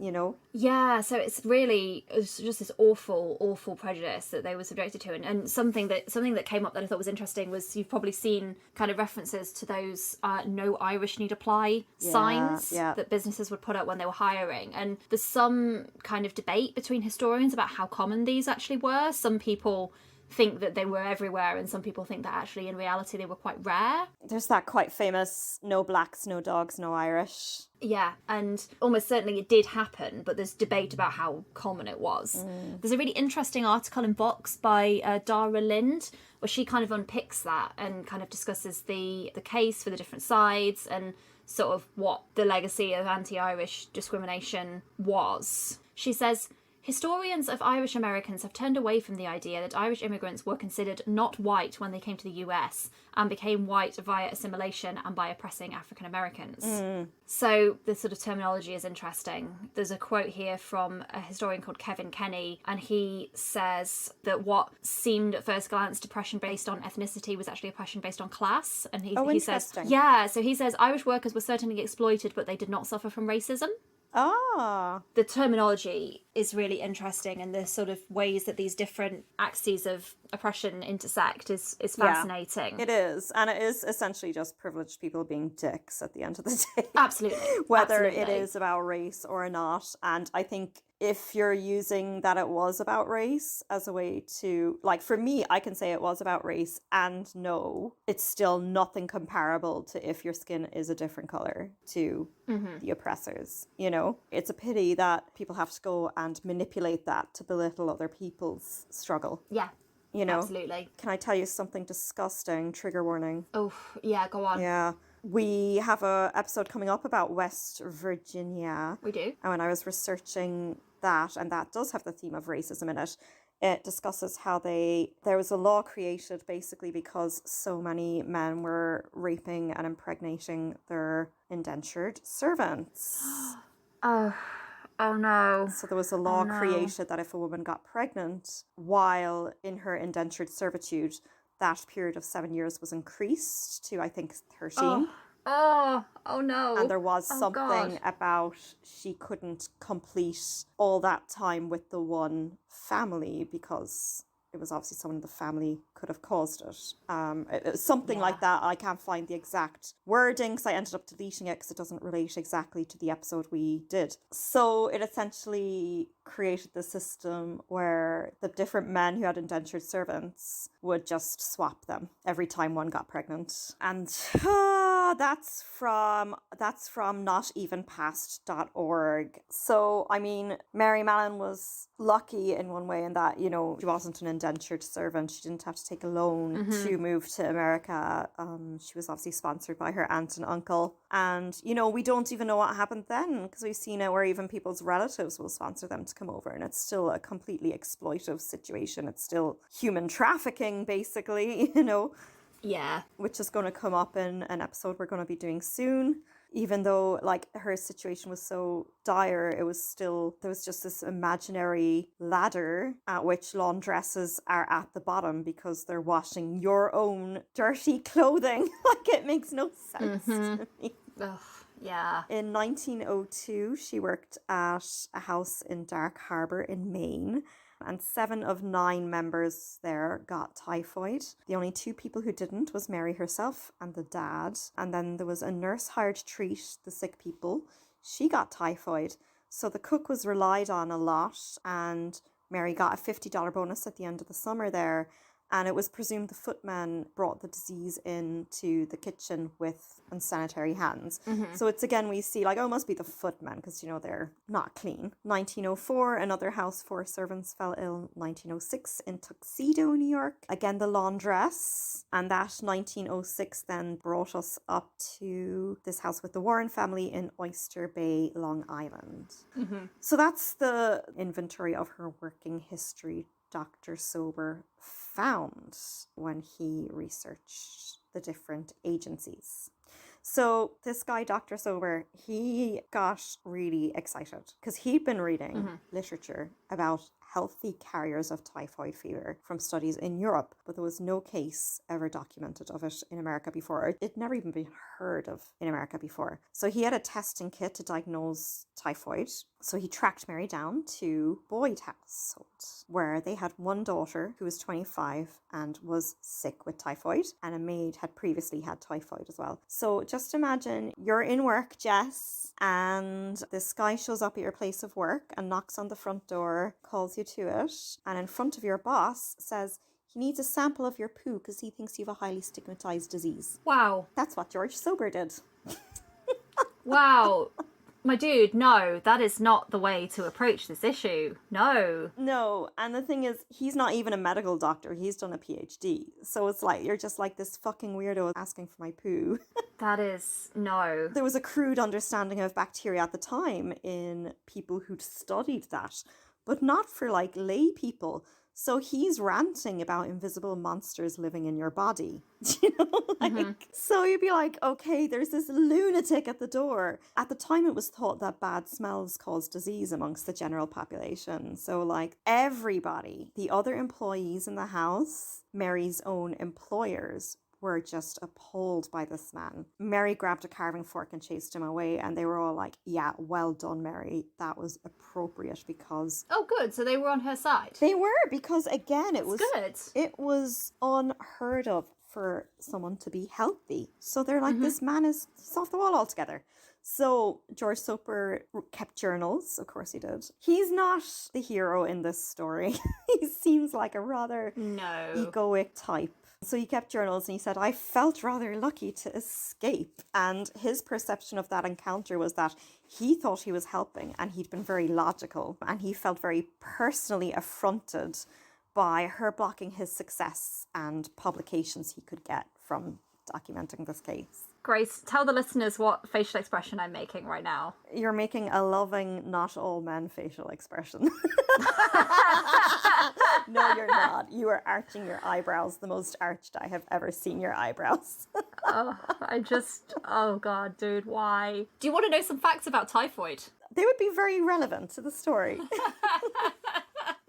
[SPEAKER 1] Yeah, so it's just this awful prejudice that they were subjected to. And something that came up that I thought was interesting was, you've probably seen kind of references to those no Irish need apply signs that businesses would put up when they were hiring. And there's some kind of debate between historians about how common these actually were. Some people think that they were everywhere, and some people think that actually in reality they were quite rare.
[SPEAKER 2] There's that quite famous no blacks, no dogs, no Irish.
[SPEAKER 1] Yeah, and almost certainly it did happen, but there's debate about how common it was. There's a really interesting article in Vox by Dara Lind, where she kind of unpicks that and kind of discusses the case for the different sides and sort of what the legacy of anti-Irish discrimination was. She says, historians of Irish Americans have turned away from the idea that Irish immigrants were considered not white when they came to the US and became white via assimilation and by oppressing African Americans. So the sort of terminology is interesting. There's a quote here from a historian called Kevin Kenny, and he says that what seemed at first glance oppression based on ethnicity was actually oppression based on class. And he says, so he says Irish workers were certainly exploited, but they did not suffer from racism. The terminology is really interesting, and the sort of ways that these different axes of oppression intersect is fascinating.
[SPEAKER 2] It is, and it is essentially just privileged people being dicks at the end of the day.
[SPEAKER 1] Absolutely.
[SPEAKER 2] Whether it is about race or not. And I think if you're using that it was about race as a way to, like, for me, I can say it was about race, and no, it's still nothing comparable to if your skin is a different color to the oppressors. It's a pity that people have to go and manipulate that to belittle other people's struggle.
[SPEAKER 1] Yeah.
[SPEAKER 2] Absolutely.
[SPEAKER 1] Absolutely.
[SPEAKER 2] Can I tell you something disgusting? Trigger warning.
[SPEAKER 1] Oh, yeah, go on.
[SPEAKER 2] Yeah. We have a episode coming up about West Virginia.
[SPEAKER 1] We do.
[SPEAKER 2] And when I was researching that, and that does have the theme of racism in it, it discusses how there was a law created basically because so many men were raping and impregnating their indentured servants.
[SPEAKER 1] Oh no.
[SPEAKER 2] So there was a law created that if a woman got pregnant while in her indentured servitude, that period of 7 years was increased to, I think, 13.
[SPEAKER 1] Oh no.
[SPEAKER 2] And there was something
[SPEAKER 1] God.
[SPEAKER 2] about she couldn't complete all that time with the one family because it was obviously someone in the family could have caused it. It was something like that. I can't find the exact wording because I ended up deleting it because it doesn't relate exactly to the episode we did. So it essentially created the system where the different men who had indentured servants would just swap them every time one got pregnant. And that's from notevenpast.org. So, I mean, Mary Mallon was lucky in one way in that, you know, she wasn't an indentured servant. She didn't have to take a loan to move to America. She was obviously sponsored by her aunt and uncle. And, you know, we don't even know what happened then because we've seen it where even people's relatives will sponsor them to come over. And it's still a completely exploitive situation. It's still human trafficking, basically, you know.
[SPEAKER 1] Yeah.
[SPEAKER 2] Which is going to come up in an episode we're going to be doing soon. Even though, like, her situation was so dire, there was just this imaginary ladder at which laundresses are at the bottom because they're washing your own dirty clothing. Like, it makes no sense to me.
[SPEAKER 1] Ugh, yeah.
[SPEAKER 2] In 1902, she worked at a house in Dark Harbour in Maine. And 7 of 9 members there got typhoid. The only 2 people who didn't was Mary herself and the dad. And then there was a nurse hired to treat the sick people. She got typhoid. So the cook was relied on a lot. And Mary got a $50 bonus at the end of the summer there. And it was presumed the footmen brought the disease into the kitchen with unsanitary hands. So it's again, we see like, oh, it must be the footmen because, you know, they're not clean. 1904, another house 4 servants fell ill. 1906 in Tuxedo, New York. Again, the laundress. And that 1906 then brought us up to this house with the Warren family in Oyster Bay, Long Island. So that's the inventory of her working history Dr. Sober found when he researched the different agencies. So this guy, Dr. Sober, he got really excited because he'd been reading literature about healthy carriers of typhoid fever from studies in Europe, but there was no case ever documented of it in America before. It'd never even been heard of in America before. So he had a testing kit to diagnose typhoid. So he tracked Mary down to Boyd household, where they had one daughter who was 25 and was sick with typhoid, and a maid had previously had typhoid as well. So just imagine you're in work, Jess, and this guy shows up at your place of work and knocks on the front door, calls you to it, and in front of your boss says he needs a sample of your poo because he thinks you have a highly stigmatized disease.
[SPEAKER 1] Wow.
[SPEAKER 2] That's what George Sober did.
[SPEAKER 1] Wow. My dude, no, that is not the way to approach this issue. No.
[SPEAKER 2] No, and the thing is, he's not even a medical doctor. He's done a PhD. So it's like, you're just like this fucking weirdo asking for my poo.
[SPEAKER 1] That is, no.
[SPEAKER 2] There was a crude understanding of bacteria at the time in people who'd studied that, but not for like lay people. So he's ranting about invisible monsters living in your body. You know, so you'd be like, okay, there's this lunatic at the door. At the time, it was thought that bad smells caused disease amongst the general population. So like everybody, the other employees in the house, Mary's own employers, were just appalled by this man. Mary grabbed a carving fork and chased him away, and they were all like, yeah, well done, Mary. That was appropriate because...
[SPEAKER 1] Oh, good. So they were on her side.
[SPEAKER 2] They were, because again, it was
[SPEAKER 1] good.
[SPEAKER 2] It was unheard of for someone to be healthy. So they're like, this man is he's off the wall altogether. So George Soper kept journals, of course he did. He's not the hero in this story. He seems like a rather egoic type. So he kept journals and he said, I felt rather lucky to escape. And his perception of that encounter was that he thought he was helping and he'd been very logical. And he felt very personally affronted by her blocking his success and publications he could get from documenting this case.
[SPEAKER 1] Grace, tell the listeners what facial expression I'm making right now.
[SPEAKER 2] You're making a loving, not all men facial expression. No, you're not. You are arching your eyebrows, the most arched I have ever seen your eyebrows.
[SPEAKER 1] Oh God, dude, why? Do you want to know some facts about typhoid?
[SPEAKER 2] They would be very relevant to the story.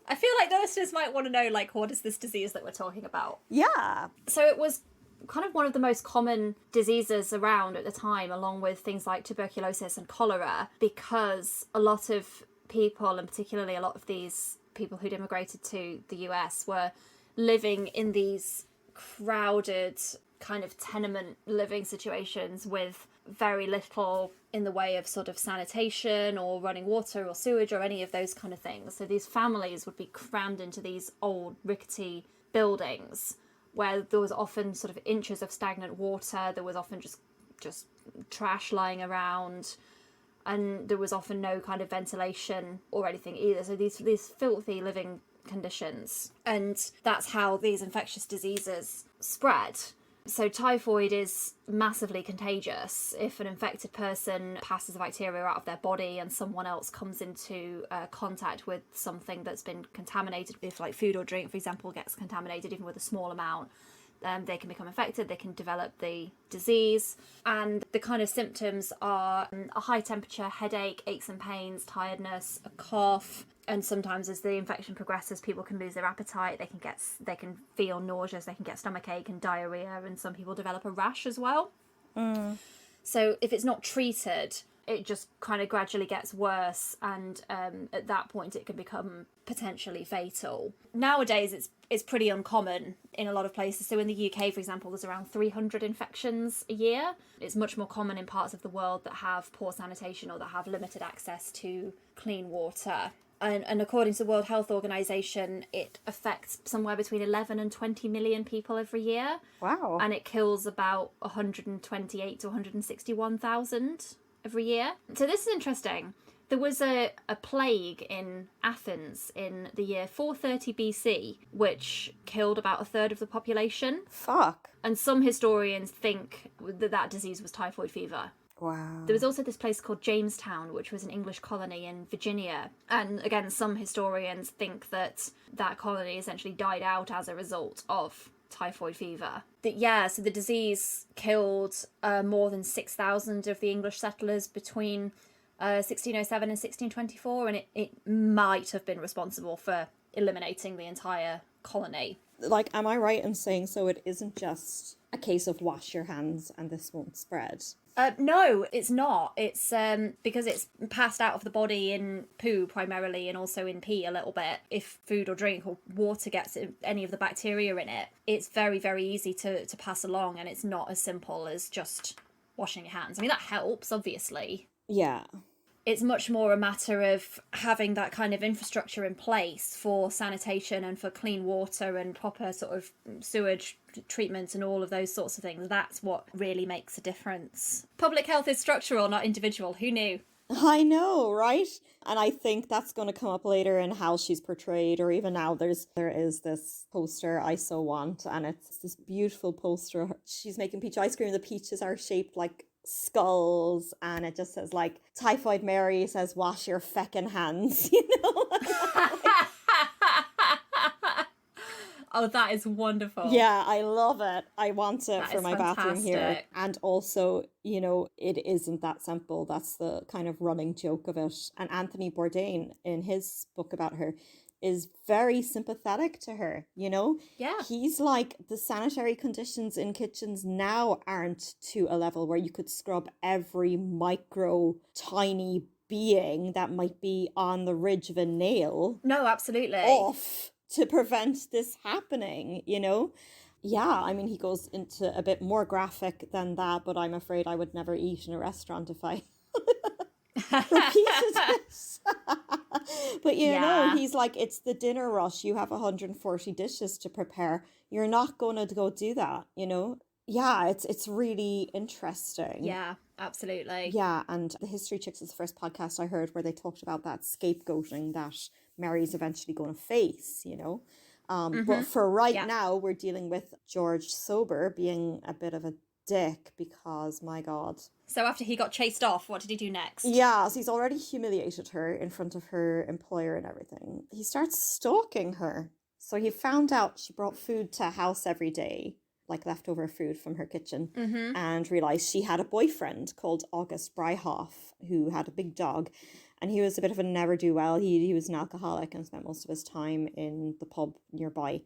[SPEAKER 1] I feel like the listeners might want to know, like, what is this disease that we're talking about?
[SPEAKER 2] Yeah.
[SPEAKER 1] So it was kind of one of the most common diseases around at the time, along with things like tuberculosis and cholera, because a lot of people, and particularly a lot of these people who'd immigrated to the US, were living in these crowded kind of tenement living situations with very little in the way of sort of sanitation or running water or sewage or any of those kind of things. So these families would be crammed into these old rickety buildings where there was often sort of inches of stagnant water. There was often just trash lying around, and there was often no kind of ventilation or anything either. So these filthy living conditions, and that's how these infectious diseases spread. So typhoid is massively contagious. If an infected person passes the bacteria out of their body and someone else comes into contact with something that's been contaminated, if like food or drink, for example, gets contaminated even with a small amount, they can become infected, they can develop the disease. And the kind of symptoms are a high temperature, headache, aches and pains, tiredness, a cough. And sometimes as the infection progresses, people can lose their appetite, they can feel nauseous, they can get stomachache and diarrhea, and some people develop a rash as well. So if it's not treated, it just kind of gradually gets worse, and at that point it can become potentially fatal. Nowadays it's pretty uncommon in a lot of places. So in the UK, for example, there's around 300 infections a year. It's much more common in parts of the world that have poor sanitation or that have limited access to clean water. And according to the World Health Organization, it affects somewhere between 11 and 20 million people every year.
[SPEAKER 2] Wow.
[SPEAKER 1] And it kills about 128 to 161,000 every year. So this is interesting. There was a plague in Athens in the year 430 BC, which killed about a third of the population.
[SPEAKER 2] Fuck.
[SPEAKER 1] And some historians think that disease was typhoid fever.
[SPEAKER 2] Wow.
[SPEAKER 1] There was also this place called Jamestown, which was an English colony in Virginia. And again, some historians think that that colony essentially died out as a result of typhoid fever. So the disease killed more than 6,000 of the English settlers between 1607 and 1624, and it might have been responsible for eliminating the entire colony.
[SPEAKER 2] Like, am I right in saying so it isn't just a case of wash your hands and this won't spread?
[SPEAKER 1] No, it's not. It's because it's passed out of the body in poo primarily, and also in pee a little bit. If food or drink or water gets any of the bacteria in it, it's very, very easy to pass along, and it's not as simple as just washing your hands. I mean, that helps, obviously.
[SPEAKER 2] Yeah.
[SPEAKER 1] It's much more a matter of having that kind of infrastructure in place for sanitation and for clean water and proper sort of sewage treatment and all of those sorts of things. That's what really makes a difference. Public health is structural, not individual. Who knew?
[SPEAKER 2] I know, right? And I think that's going to come up later in how she's portrayed, or even now there is this poster I so want, and it's this beautiful poster. She's making peach ice cream. The peaches are shaped like skulls, and it just says like Typhoid Mary says wash your feckin' hands, you know.
[SPEAKER 1] Oh, that is wonderful.
[SPEAKER 2] Yeah, I love it. I want it for my bathroom here.
[SPEAKER 1] Fantastic.
[SPEAKER 2] And also, you know, it isn't that simple. That's the kind of running joke of it. And Anthony Bourdain, in his book about her, is very sympathetic to her, you know?
[SPEAKER 1] Yeah.
[SPEAKER 2] He's like, the sanitary conditions in kitchens now aren't to a level where you could scrub every micro tiny being that might be on the ridge of a nail
[SPEAKER 1] No, absolutely.
[SPEAKER 2] off to prevent this happening, you know? Yeah, I mean, he goes into a bit more graphic than that, but I'm afraid I would never eat in a restaurant if I repeated it. But you know, he's like, it's the dinner rush. You have 140 dishes to prepare. You're not going to go do that, you know? Yeah, it's really interesting.
[SPEAKER 1] Yeah, absolutely.
[SPEAKER 2] Yeah, and the History Chicks is the first podcast I heard where they talked about that scapegoating that Mary's eventually going to face, you know? But for now, we're dealing with George Sober being a bit of a dick because, my God.
[SPEAKER 1] So after he got chased off, what did he do next?
[SPEAKER 2] Yeah, so he's already humiliated her in front of her employer and everything. He starts stalking her. So he found out she brought food to a house every day, like leftover food from her kitchen, and realised she had a boyfriend called August Bryhoff, who had a big dog. And he was a bit of a ne'er-do-well. He was an alcoholic and spent most of his time in the pub nearby.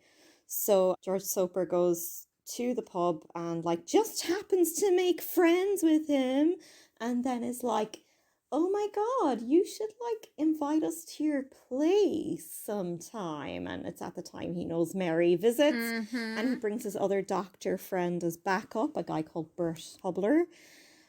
[SPEAKER 2] So George Soper goes to the pub and like just happens to make friends with him, and then is like, oh my God, you should like invite us to your place sometime. And it's at the time he knows Mary visits, and he brings his other doctor friend as backup, a guy called Bert Hubler.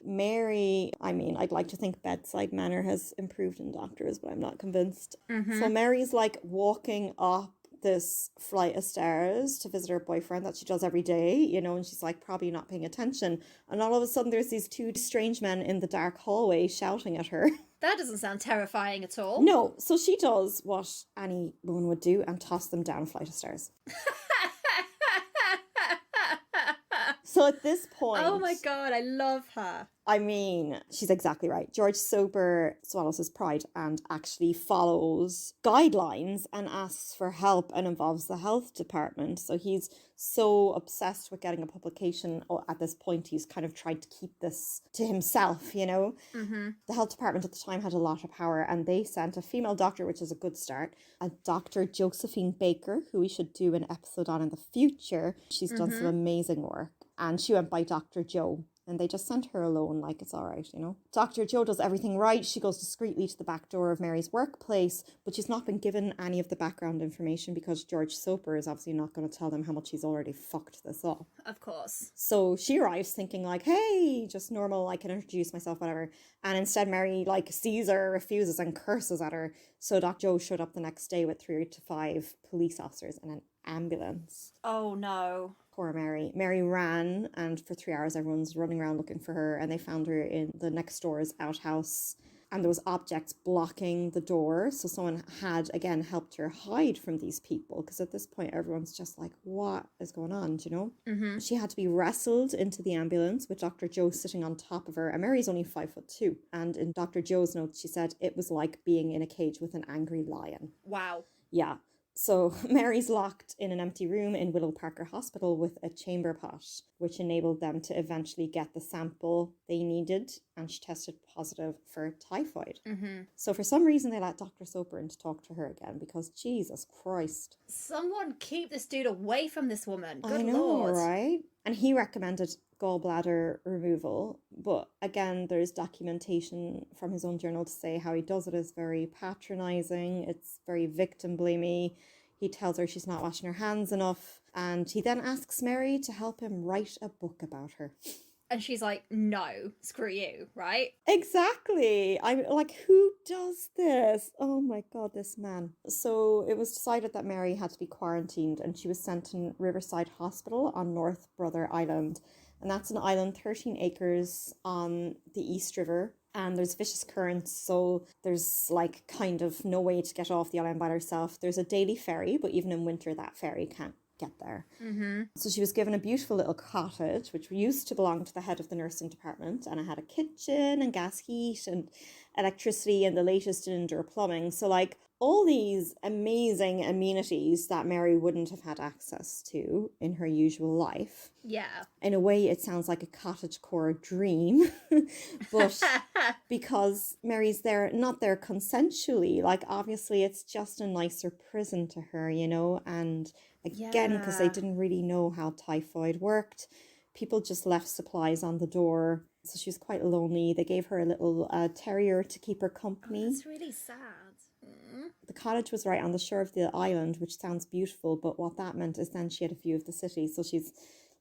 [SPEAKER 2] Mary, I mean, I'd like to think bedside manner has improved in doctors, but I'm not convinced. So Mary's like walking up this flight of stairs to visit her boyfriend that she does every day, you know, and she's like probably not paying attention. And all of a sudden there's these two strange men in the dark hallway shouting at her.
[SPEAKER 1] That doesn't sound terrifying at all.
[SPEAKER 2] No, so she does what any woman would do and toss them down a flight of stairs. So at this point...
[SPEAKER 1] Oh my God, I love her.
[SPEAKER 2] I mean, she's exactly right. George Soper swallows his pride and actually follows guidelines and asks for help and involves the health department. So he's so obsessed with getting a publication. At this point, he's kind of tried to keep this to himself, you know. The health department at the time had a lot of power, and they sent a female doctor, which is a good start, a Dr. Josephine Baker, who we should do an episode on in the future. She's done some amazing work, and she went by Dr. Joe. And they just sent her alone, like it's all right, you know. Dr. Joe does everything right. She goes discreetly to the back door of Mary's workplace, but she's not been given any of the background information because George Soper is obviously not going to tell them how much he's already fucked this up.
[SPEAKER 1] Of course.
[SPEAKER 2] So she arrives thinking like, hey, just normal, I can introduce myself, whatever. And instead Mary like sees her, refuses and curses at her. So Dr. Joe showed up the next day with 3 to 5 police officers and an ambulance.
[SPEAKER 1] Oh no.
[SPEAKER 2] Poor Mary. Mary ran, and for 3 hours everyone's running around looking for her, and they found her in the next door's outhouse, and there was objects blocking the door, so someone had again helped her hide from these people, because at this point everyone's just like, what is going on, do you know? She had to be wrestled into the ambulance with Dr. Joe sitting on top of her, and Mary's only 5'2", and in Dr. Joe's notes she said it was like being in a cage with an angry lion.
[SPEAKER 1] Wow.
[SPEAKER 2] Yeah. So Mary's locked in an empty room in Willow Parker Hospital with a chamber pot, which enabled them to eventually get the sample they needed, and she tested positive for typhoid. So for some reason they let Dr. Soper in to talk to her again, because Jesus Christ.
[SPEAKER 1] Someone keep this dude away from this woman. Good
[SPEAKER 2] I know,
[SPEAKER 1] Lord.
[SPEAKER 2] right? And he recommended gallbladder removal, but again there's documentation from his own journal to say how he does it is very patronizing, it's very victim blamey. He tells her she's not washing her hands enough, and he then asks Mary to help him write a book about her.
[SPEAKER 1] And she's like, no, screw you, right?
[SPEAKER 2] Exactly. I'm like, who does this? Oh my God, this man. So it was decided that Mary had to be quarantined, and she was sent to Riverside Hospital on North Brother Island. And that's an island 13 acres on the East River. And there's vicious currents, so there's like kind of no way to get off the island by herself. There's a daily ferry, but even in winter that ferry can't get there. So she was given a beautiful little cottage, which used to belong to the head of the nursing department, and it had a kitchen and gas heat and electricity and the latest in indoor plumbing. So like all these amazing amenities that Mary wouldn't have had access to in her usual life.
[SPEAKER 1] Yeah.
[SPEAKER 2] In a way, it sounds like a cottagecore dream, but because Mary's there, not there consensually, like obviously it's just a nicer prison to her, you know, and again, because they didn't really know how typhoid worked, people just left supplies on the door, so she was quite lonely. They gave her a little terrier to keep her company.
[SPEAKER 1] Oh, that's really sad.
[SPEAKER 2] The cottage was right on the shore of the island, which sounds beautiful, but what that meant is then she had a view of the city, so she's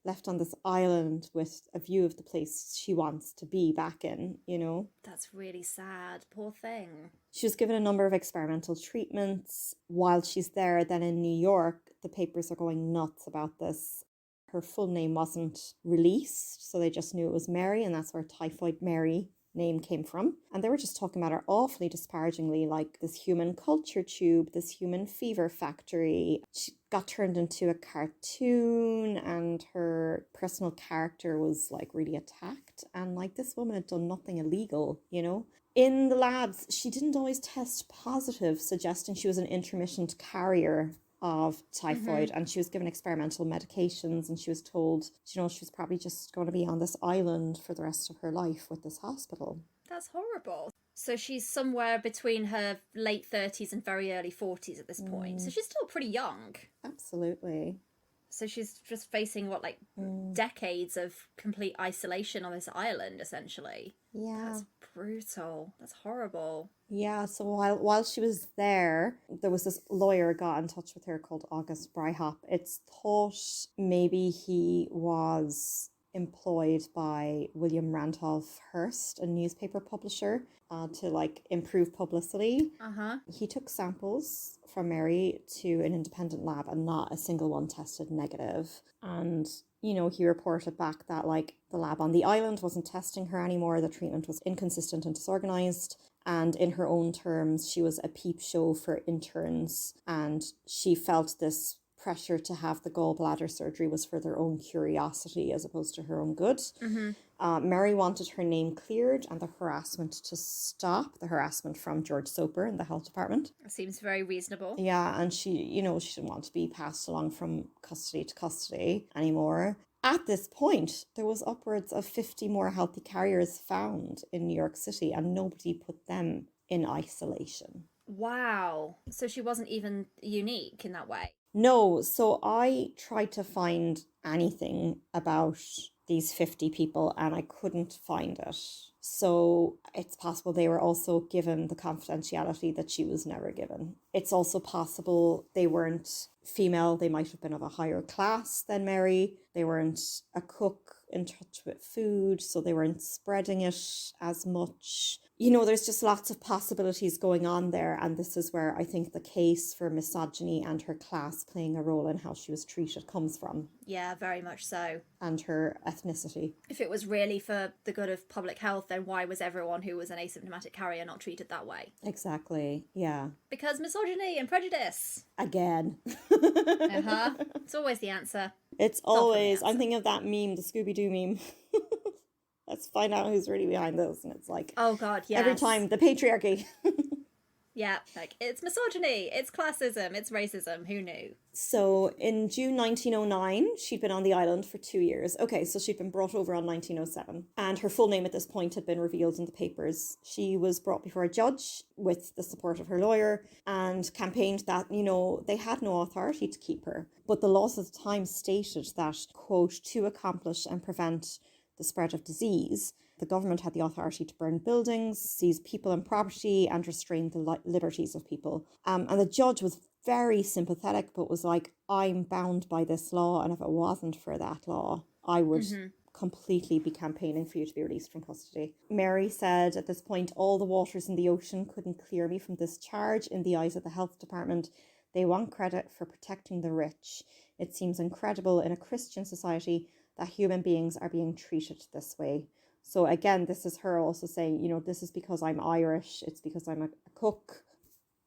[SPEAKER 2] left on this island with a view of the place she wants to be back in, you know?
[SPEAKER 1] That's really sad. Poor thing.
[SPEAKER 2] She was given a number of experimental treatments while she's there. Then in New York, the papers are going nuts about this. Her full name wasn't released, so they just knew it was Mary, and that's where Typhoid Mary name came from. And they were just talking about her awfully disparagingly, like this human culture tube, this human fever factory. She got turned into a cartoon and her personal character was like really attacked. And like this woman had done nothing illegal, you know? In the labs, she didn't always test positive, suggesting she was an intermittent carrier of typhoid, and she was given experimental medications, and she was told, you know, she was probably just going to be on this island for the rest of her life with this hospital.
[SPEAKER 1] That's horrible. So she's somewhere between her late 30s and very early 40s at this point. So she's still pretty young.
[SPEAKER 2] Absolutely.
[SPEAKER 1] So she's just facing, what, like decades of complete isolation on this island, essentially.
[SPEAKER 2] Yeah.
[SPEAKER 1] That's brutal. That's horrible.
[SPEAKER 2] Yeah, so while she was there was this lawyer got in touch with her called August Bryhop. It's thought maybe he was employed by William Randolph Hearst, a newspaper publisher, to like improve publicity. He took samples from Mary to an independent lab and not a single one tested negative. And you know, he reported back that like the lab on the island wasn't testing her anymore, the treatment was inconsistent and disorganized, and in her own terms, she was a peep show for interns, and she felt this pressure to have the gallbladder surgery was for their own curiosity as opposed to her own good. Mary wanted her name cleared and the harassment to stop, the harassment from George Soper in the health department.
[SPEAKER 1] That seems very reasonable.
[SPEAKER 2] Yeah, and she, you know, she didn't want to be passed along from custody to custody anymore. At this point, there was upwards of 50 more healthy carriers found in New York City, and nobody put them in isolation.
[SPEAKER 1] Wow. So she wasn't even unique in that way.
[SPEAKER 2] No, so I tried to find anything about these 50 people and I couldn't find it. So it's possible they were also given the confidentiality that she was never given. It's also possible they weren't female. They might have been of a higher class than Mary. They weren't a cook in touch with food, so they weren't spreading it as much. You know, there's just lots of possibilities going on there, and this is where I think the case for misogyny and her class playing a role in how she was treated comes from.
[SPEAKER 1] Yeah, very much so.
[SPEAKER 2] And her ethnicity.
[SPEAKER 1] If it was really for the good of public health, then why was everyone who was an asymptomatic carrier not treated that way?
[SPEAKER 2] Exactly, yeah.
[SPEAKER 1] Because misogyny and prejudice.
[SPEAKER 2] Again.
[SPEAKER 1] It's always the answer.
[SPEAKER 2] It's always, I'm thinking of that meme, the Scooby-Doo meme. Let's find out who's really behind this. And it's like,
[SPEAKER 1] oh God, yes.
[SPEAKER 2] Every time, the patriarchy.
[SPEAKER 1] Yeah, like, it's misogyny, it's classism, it's racism, who knew?
[SPEAKER 2] So in June 1909, she'd been on the island for 2 years. Okay, so she'd been brought over on 1907. And her full name at this point had been revealed in the papers. She was brought before a judge with the support of her lawyer and campaigned that, you know, they had no authority to keep her. But the laws of the time stated that, quote, to accomplish and prevent the spread of disease, the government had the authority to burn buildings, seize people and property, and restrain the liberties of people. And the judge was very sympathetic, but was like, I'm bound by this law, and if it wasn't for that law, I would completely be campaigning for you to be released from custody. Mary said at this point, all the waters in the ocean couldn't clear me from this charge in the eyes of the health department. They want credit for protecting the rich. It seems incredible in a Christian society that human beings are being treated this way. So again, this is her also saying, you know, this is because I'm Irish, it's because I'm a cook,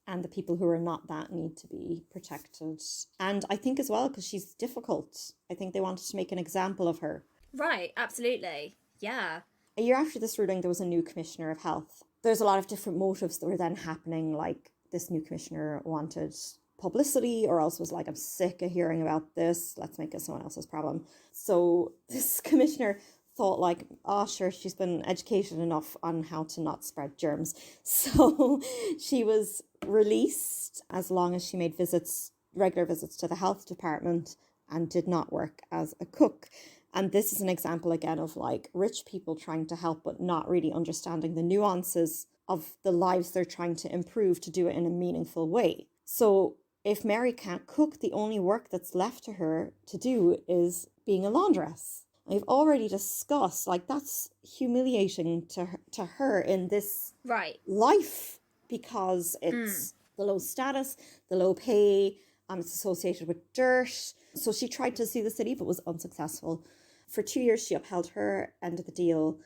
[SPEAKER 2] and the people who are not that need to be protected. And I think as well, because she's difficult, I think they wanted to make an example of her.
[SPEAKER 1] Right, absolutely. Yeah.
[SPEAKER 2] A year after this ruling, there was a new Commissioner of Health. There's a lot of different motives that were then happening, like this new Commissioner wanted publicity, or else was like, I'm sick of hearing about this, let's make it someone else's problem. So this Commissioner thought like, oh sure, she's been educated enough on how to not spread germs. So she was released as long as she made regular visits to the health department and did not work as a cook. And this is an example again of like rich people trying to help but not really understanding the nuances of the lives they're trying to improve to do it in a meaningful way. So if Mary can't cook, the only work that's left to her to do is being a laundress. I've already discussed, like, that's humiliating to her in this life, because it's the low status, the low pay, it's associated with dirt. So she tried to sue the city but was unsuccessful. For 2 years, she upheld her end of the deal.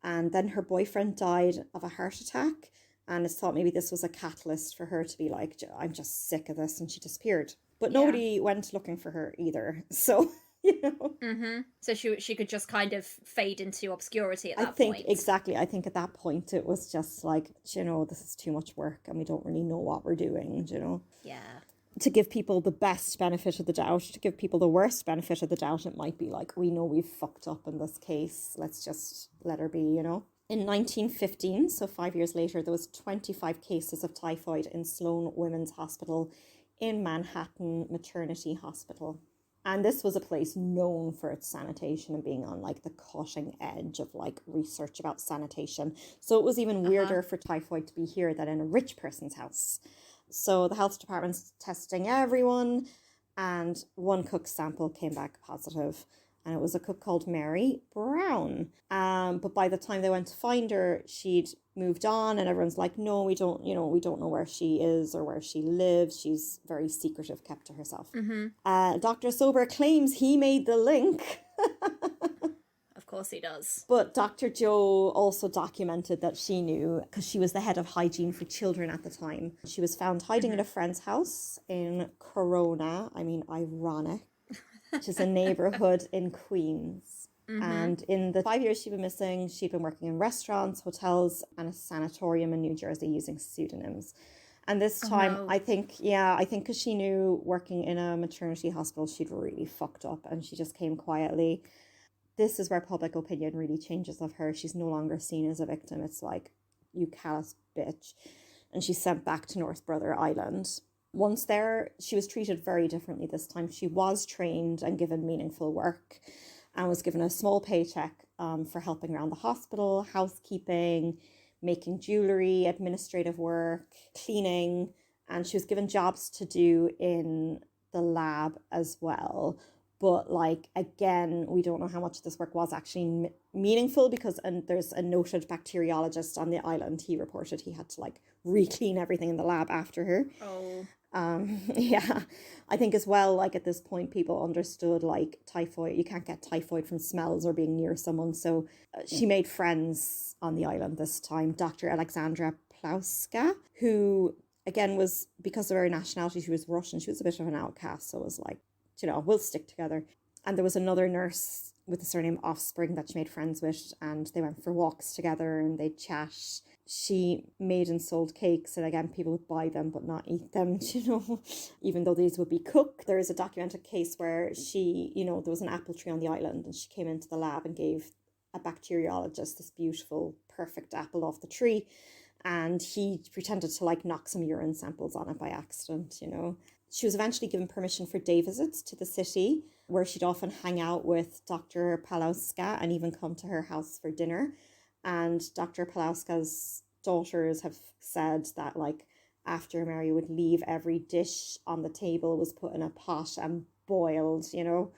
[SPEAKER 2] And then her boyfriend died of a heart attack. And it's thought maybe this was a catalyst for her to be like, I'm just sick of this. And she disappeared. But nobody went looking for her either. So, you know.
[SPEAKER 1] Mm-hmm. So she could just kind of fade into obscurity at that
[SPEAKER 2] point.
[SPEAKER 1] Exactly.
[SPEAKER 2] I think at that point it was just like, you know, this is too much work and we don't really know what we're doing, you know.
[SPEAKER 1] Yeah.
[SPEAKER 2] To give people the best benefit of the doubt, to give people the worst benefit of the doubt, it might be like, we know we've fucked up in this case. Let's just let her be, you know. In 1915, so 5 years later, there was 25 cases of typhoid in Sloan Women's Hospital in Manhattan Maternity Hospital. And this was a place known for its sanitation and being on like the cutting edge of like research about sanitation. So it was even weirder for typhoid to be here than in a rich person's house. So the health department's testing everyone, and one cook's sample came back positive. And it was a cook called Mary Brown. But by the time they went to find her, she'd moved on, and everyone's like, no, we don't know where she is or where she lives. She's very secretive, kept to herself. Dr. Sober claims he made the link.
[SPEAKER 1] Of course he does.
[SPEAKER 2] But Dr. Joe also documented that she knew, because she was the head of hygiene for children at the time. She was found hiding in a friend's house in Corona. I mean, ironic. Which is a neighborhood in Queens. And in the 5 years she'd been missing, she'd been working in restaurants, hotels, and a sanatorium in New Jersey using pseudonyms. And this time, I think because she knew working in a maternity hospital, she'd really fucked up, and she just came quietly. This is where public opinion really changes of her. She's no longer seen as a victim. It's like, you callous bitch. And she's sent back to North Brother Island. Once there, she was treated very differently this time. She was trained and given meaningful work and was given a small paycheck for helping around the hospital, housekeeping, making jewellery, administrative work, cleaning, and she was given jobs to do in the lab as well. But like, again, we don't know how much this work was actually meaningful because there's a noted bacteriologist on the island. He reported he had to like re-clean everything in the lab after her.
[SPEAKER 1] Oh.
[SPEAKER 2] Yeah, I think as well, like at this point, people understood like typhoid, you can't get typhoid from smells or being near someone. So she made friends on the island this time. Dr. Alexandra Plauska, who again was, because of her nationality, she was Russian. She was a bit of an outcast. So it was like, you know, we'll stick together. And there was another nurse with the surname Offspring that she made friends with, and they went for walks together and they'd chat. She made and sold cakes, and again, people would buy them but not eat them, you know, even though these would be cooked. There is a documented case where she, you know, there was an apple tree on the island and she came into the lab and gave a bacteriologist this beautiful, perfect apple off the tree. And he pretended to like knock some urine samples on it by accident, you know. She was eventually given permission for day visits to the city, where she'd often hang out with Dr. Palauska and even come to her house for dinner. And Dr. Palauska's daughters have said that, like, after Mary would leave, every dish on the table was put in a pot and boiled, you know.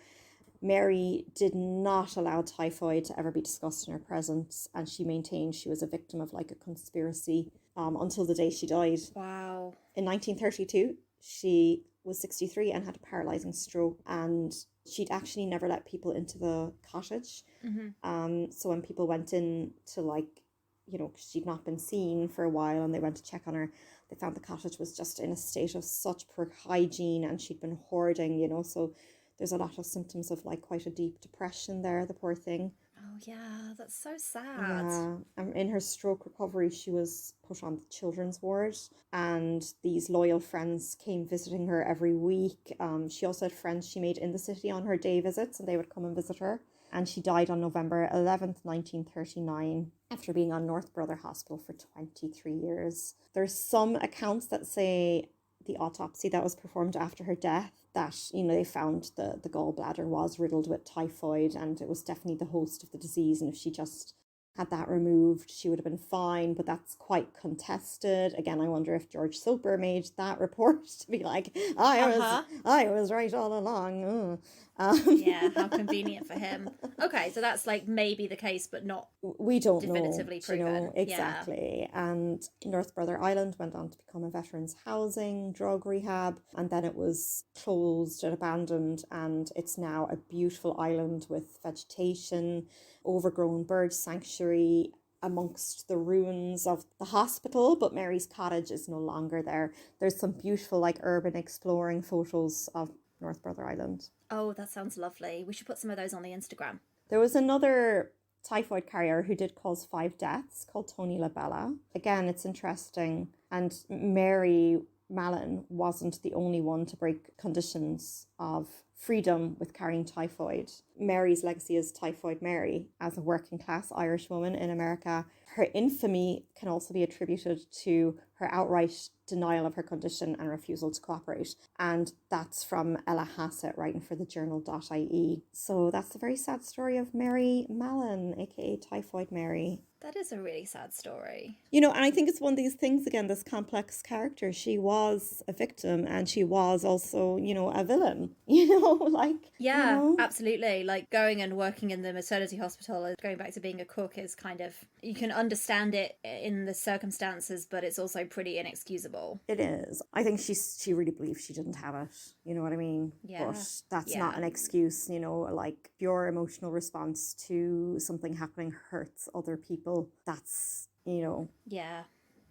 [SPEAKER 2] Mary did not allow typhoid to ever be discussed in her presence, and she maintained she was a victim of, like, a conspiracy until the day she died.
[SPEAKER 1] Wow.
[SPEAKER 2] In 1932, she was 63 and had a paralysing stroke, and she'd actually never let people into the cottage. So when people went in to, like, you know, 'cause she'd not been seen for a while and they went to check on her, they found the cottage was just in a state of such poor hygiene and she'd been hoarding, you know, so there's a lot of symptoms of like quite a deep depression there, the poor thing.
[SPEAKER 1] Oh yeah, that's so sad.
[SPEAKER 2] Yeah, in her stroke recovery, she was put on the children's ward, and these loyal friends came visiting her every week. She also had friends she made in the city on her day visits, and they would come and visit her. And she died on November 11th, 1939, after being on North Brother Hospital for 23 years. There's some accounts that say the autopsy that was performed after her death, that, you know, they found the gallbladder was riddled with typhoid and it was definitely the host of the disease, and if she just had that removed she would have been fine, but that's quite contested. Again, I wonder if George Soper made that report to be like, I was right all along.
[SPEAKER 1] Yeah, how convenient for him. Okay, so that's like maybe the case, but not
[SPEAKER 2] We don't
[SPEAKER 1] definitively
[SPEAKER 2] know,
[SPEAKER 1] proven.
[SPEAKER 2] exactly. And North Brother Island went on to become a veterans housing, drug rehab, and then it was closed and abandoned, and it's now a beautiful island with vegetation, overgrown bird sanctuary amongst the ruins of the hospital, but Mary's cottage is no longer there. There's some beautiful like urban exploring photos of North Brother Island.
[SPEAKER 1] Oh, that sounds lovely. We should put some of those on the Instagram.
[SPEAKER 2] There was another typhoid carrier who did cause 5 deaths called Tony Labella. Again, it's interesting. And Mary Mallon wasn't the only one to break conditions of freedom with carrying typhoid. Mary's legacy is Typhoid Mary. As a working class Irish woman in America, her infamy can also be attributed to her outright denial of her condition and refusal to cooperate. And that's from Ella Hassett, writing for the journal.ie. So that's a very sad story of Mary Mallon, aka Typhoid Mary.
[SPEAKER 1] That is a really sad story.
[SPEAKER 2] You know, and I think it's one of these things, again, this complex character. She was a victim and she was also, you know, a villain, you know, like.
[SPEAKER 1] Yeah,
[SPEAKER 2] you know?
[SPEAKER 1] absolutely. Like going and working in the maternity hospital and going back to being a cook is kind of, you can understand it in the circumstances, but it's also pretty inexcusable.
[SPEAKER 2] It is. I think she really believes she didn't have it. You know what I mean?
[SPEAKER 1] Yeah.
[SPEAKER 2] But that's not an excuse, you know, like your emotional response to something happening hurts other people. That's, you know.
[SPEAKER 1] Yeah,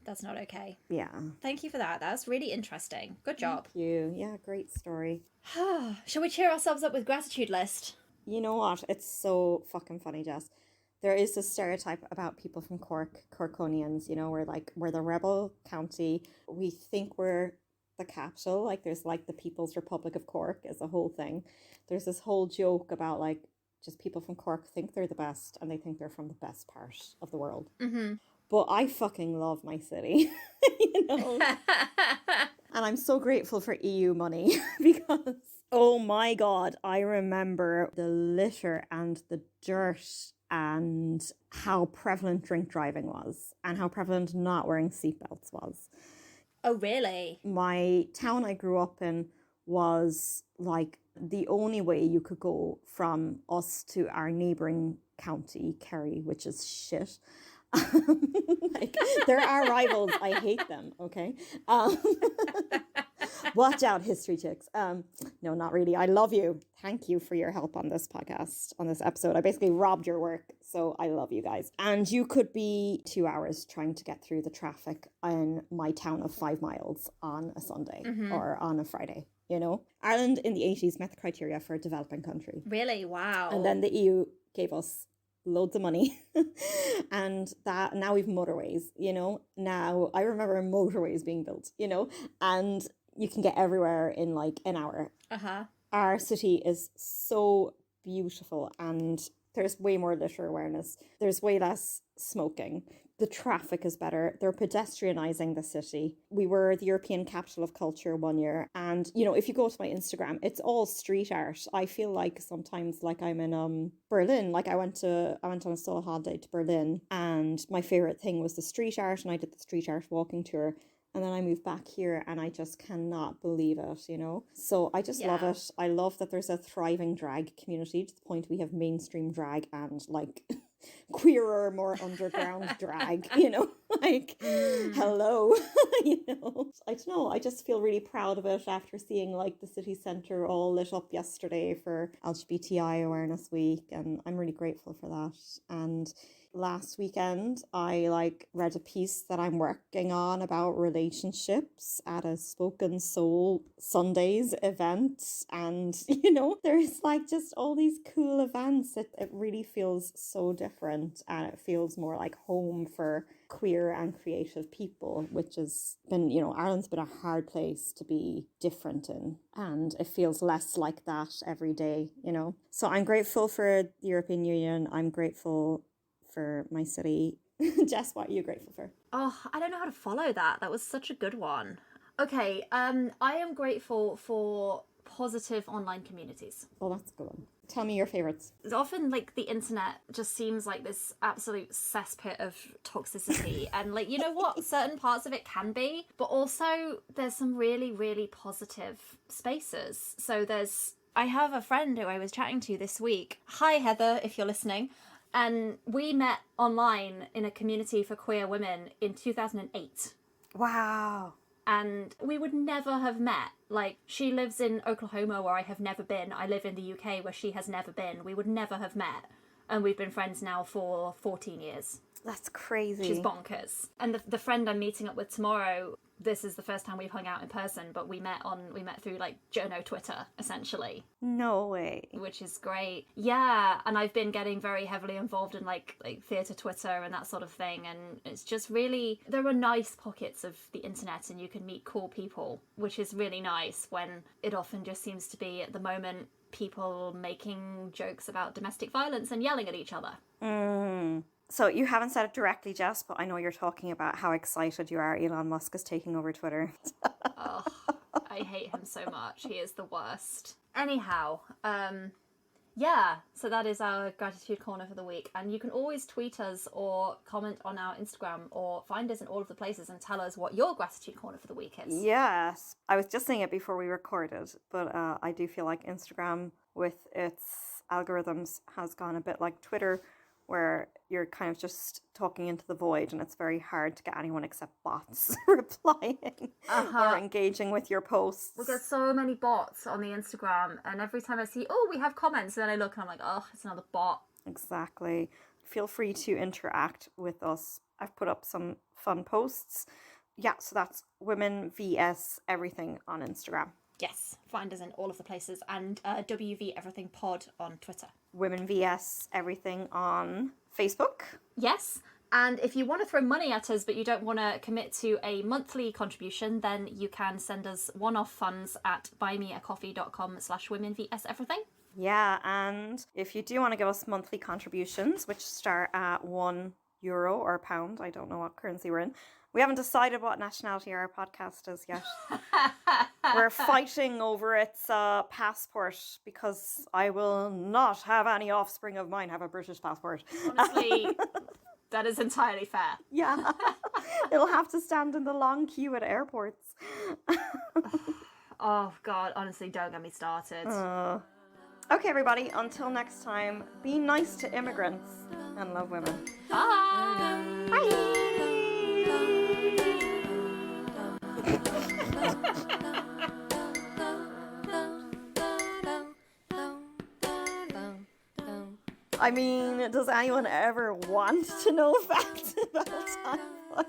[SPEAKER 1] that's not okay.
[SPEAKER 2] Yeah.
[SPEAKER 1] Thank you for that. That's really interesting. Good job.
[SPEAKER 2] Thank you. Yeah, great story.
[SPEAKER 1] Shall we cheer ourselves up with gratitude list?
[SPEAKER 2] You know what? It's so fucking funny, Jess. There is this stereotype about people from Cork, Corkonians, you know, we're the rebel county. We think we're the capital. Like there's like the People's Republic of Cork is a whole thing. There's this whole joke about like just people from Cork think they're the best and they think they're from the best part of the world.
[SPEAKER 1] Mm-hmm.
[SPEAKER 2] But I fucking love my city, you know. And I'm so grateful for EU money because, oh my God, I remember the litter and the dirt and how prevalent drink driving was and how prevalent not wearing seatbelts was.
[SPEAKER 1] Oh, really?
[SPEAKER 2] My town I grew up in was like the only way you could go from us to our neighbouring county, Kerry, which is shit. Like, there are rivals. I hate them. Okay. Watch out, history chicks. No, not really. I love you. Thank you for your help on this podcast, on this episode. I basically robbed your work. So I love you guys. And you could be 2 hours trying to get through the traffic in my town of 5 miles on a Sunday or on a Friday. You know, Ireland in the 80s met the criteria for a developing country.
[SPEAKER 1] Really? Wow.
[SPEAKER 2] And then the EU gave us loads of money and that now we've motorways, you know. Now I remember motorways being built, you know, and you can get everywhere in like an hour. Our city is so beautiful and there's way more litter awareness. There's way less smoking. The traffic is better. They're pedestrianising the city. We were the European Capital of Culture one year. And, you know, if you go to my Instagram, it's all street art. I feel like sometimes like I'm in Berlin. Like I went on a solo holiday to Berlin and my favourite thing was the street art and I did the street art walking tour. And then I moved back here and I just cannot believe it, you know? So I just love it. I love that there's a thriving drag community to the point we have mainstream drag and like queerer, more underground drag, you know? Like, hello, you know? I don't know. I just feel really proud of it after seeing like the city centre all lit up yesterday for LGBTI Awareness Week. And I'm really grateful for that. And last weekend, I like read a piece that I'm working on about relationships at a Spoken Soul Sundays event. And, you know, there's like just all these cool events. It really feels so different and it feels more like home for queer and creative people, which has been, you know, Ireland's been a hard place to be different in. And it feels less like that every day, you know. So I'm grateful for the European Union. I'm grateful for my city. Jess, what are you grateful for?
[SPEAKER 1] Oh, I don't know how to follow that. That was such a good one. Okay, I am grateful for positive online communities.
[SPEAKER 2] Oh, that's a good one. Tell me your favorites.
[SPEAKER 1] It's often like the internet just seems like this absolute cesspit of toxicity and like, you know what, certain parts of it can be, but also there's some really, really positive spaces. So there's I have a friend who I was chatting to this week. Hi, Heather, if you're listening. And we met online in a community for queer women in 2008.
[SPEAKER 2] Wow.
[SPEAKER 1] And we would never have met. Like, she lives in Oklahoma, where I have never been. I live in the UK, where she has never been. We would never have met. And we've been friends now for 14 years.
[SPEAKER 2] That's crazy.
[SPEAKER 1] She's bonkers. And the friend I'm meeting up with tomorrow, this is the first time we've hung out in person, but we met through like journo Twitter, essentially.
[SPEAKER 2] No way.
[SPEAKER 1] Which is great. Yeah, and I've been getting very heavily involved in like theatre Twitter and that sort of thing, and it's just really, there are nice pockets of the internet and you can meet cool people, which is really nice, when it often just seems to be at the moment people making jokes about domestic violence and yelling at each other.
[SPEAKER 2] So you haven't said it directly, Jess, but I know you're talking about how excited you are Elon Musk is taking over Twitter.
[SPEAKER 1] Oh, I hate him so much. He is the worst. Anyhow, yeah, so that is our gratitude corner for the week. And you can always tweet us or comment on our Instagram or find us in all of the places and tell us what your gratitude corner for the week is.
[SPEAKER 2] Yes. I was just saying it before we recorded, but I do feel like Instagram with its algorithms has gone a bit like Twitter, where you're kind of just talking into the void and it's very hard to get anyone except bots replying or engaging with your posts.
[SPEAKER 1] We get so many bots on the Instagram, and every time I see, oh, we have comments, and then I look and I'm like, oh, it's another bot.
[SPEAKER 2] Exactly. Feel free to interact with us. I've put up some fun posts. Yeah, so that's Women vs Everything on Instagram.
[SPEAKER 1] Yes, find us in all of the places, and WV Everything Pod on Twitter.
[SPEAKER 2] Women vs Everything on Facebook.
[SPEAKER 1] Yes, and if you want to throw money at us but you don't want to commit to a monthly contribution, then you can send us one-off funds at buymeacoffee.com/women vs everything.
[SPEAKER 2] Yeah, and if you do want to give us monthly contributions, which start at €1 or £1, I don't know what currency we're in. We haven't decided what nationality our podcast is yet. We're fighting over its passport, because I will not have any offspring of mine have a British passport.
[SPEAKER 1] Honestly, that is entirely fair.
[SPEAKER 2] Yeah. It'll have to stand in the long queue at airports.
[SPEAKER 1] Oh, God, honestly, don't get me started.
[SPEAKER 2] Okay, everybody, until next time, be nice to immigrants and love women.
[SPEAKER 1] Bye!
[SPEAKER 2] Bye! I mean, does anyone ever want to know facts about typhoid?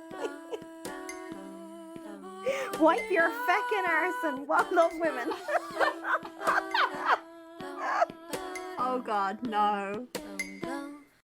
[SPEAKER 2] Wipe your feckin arse and love women.
[SPEAKER 1] Oh God, no.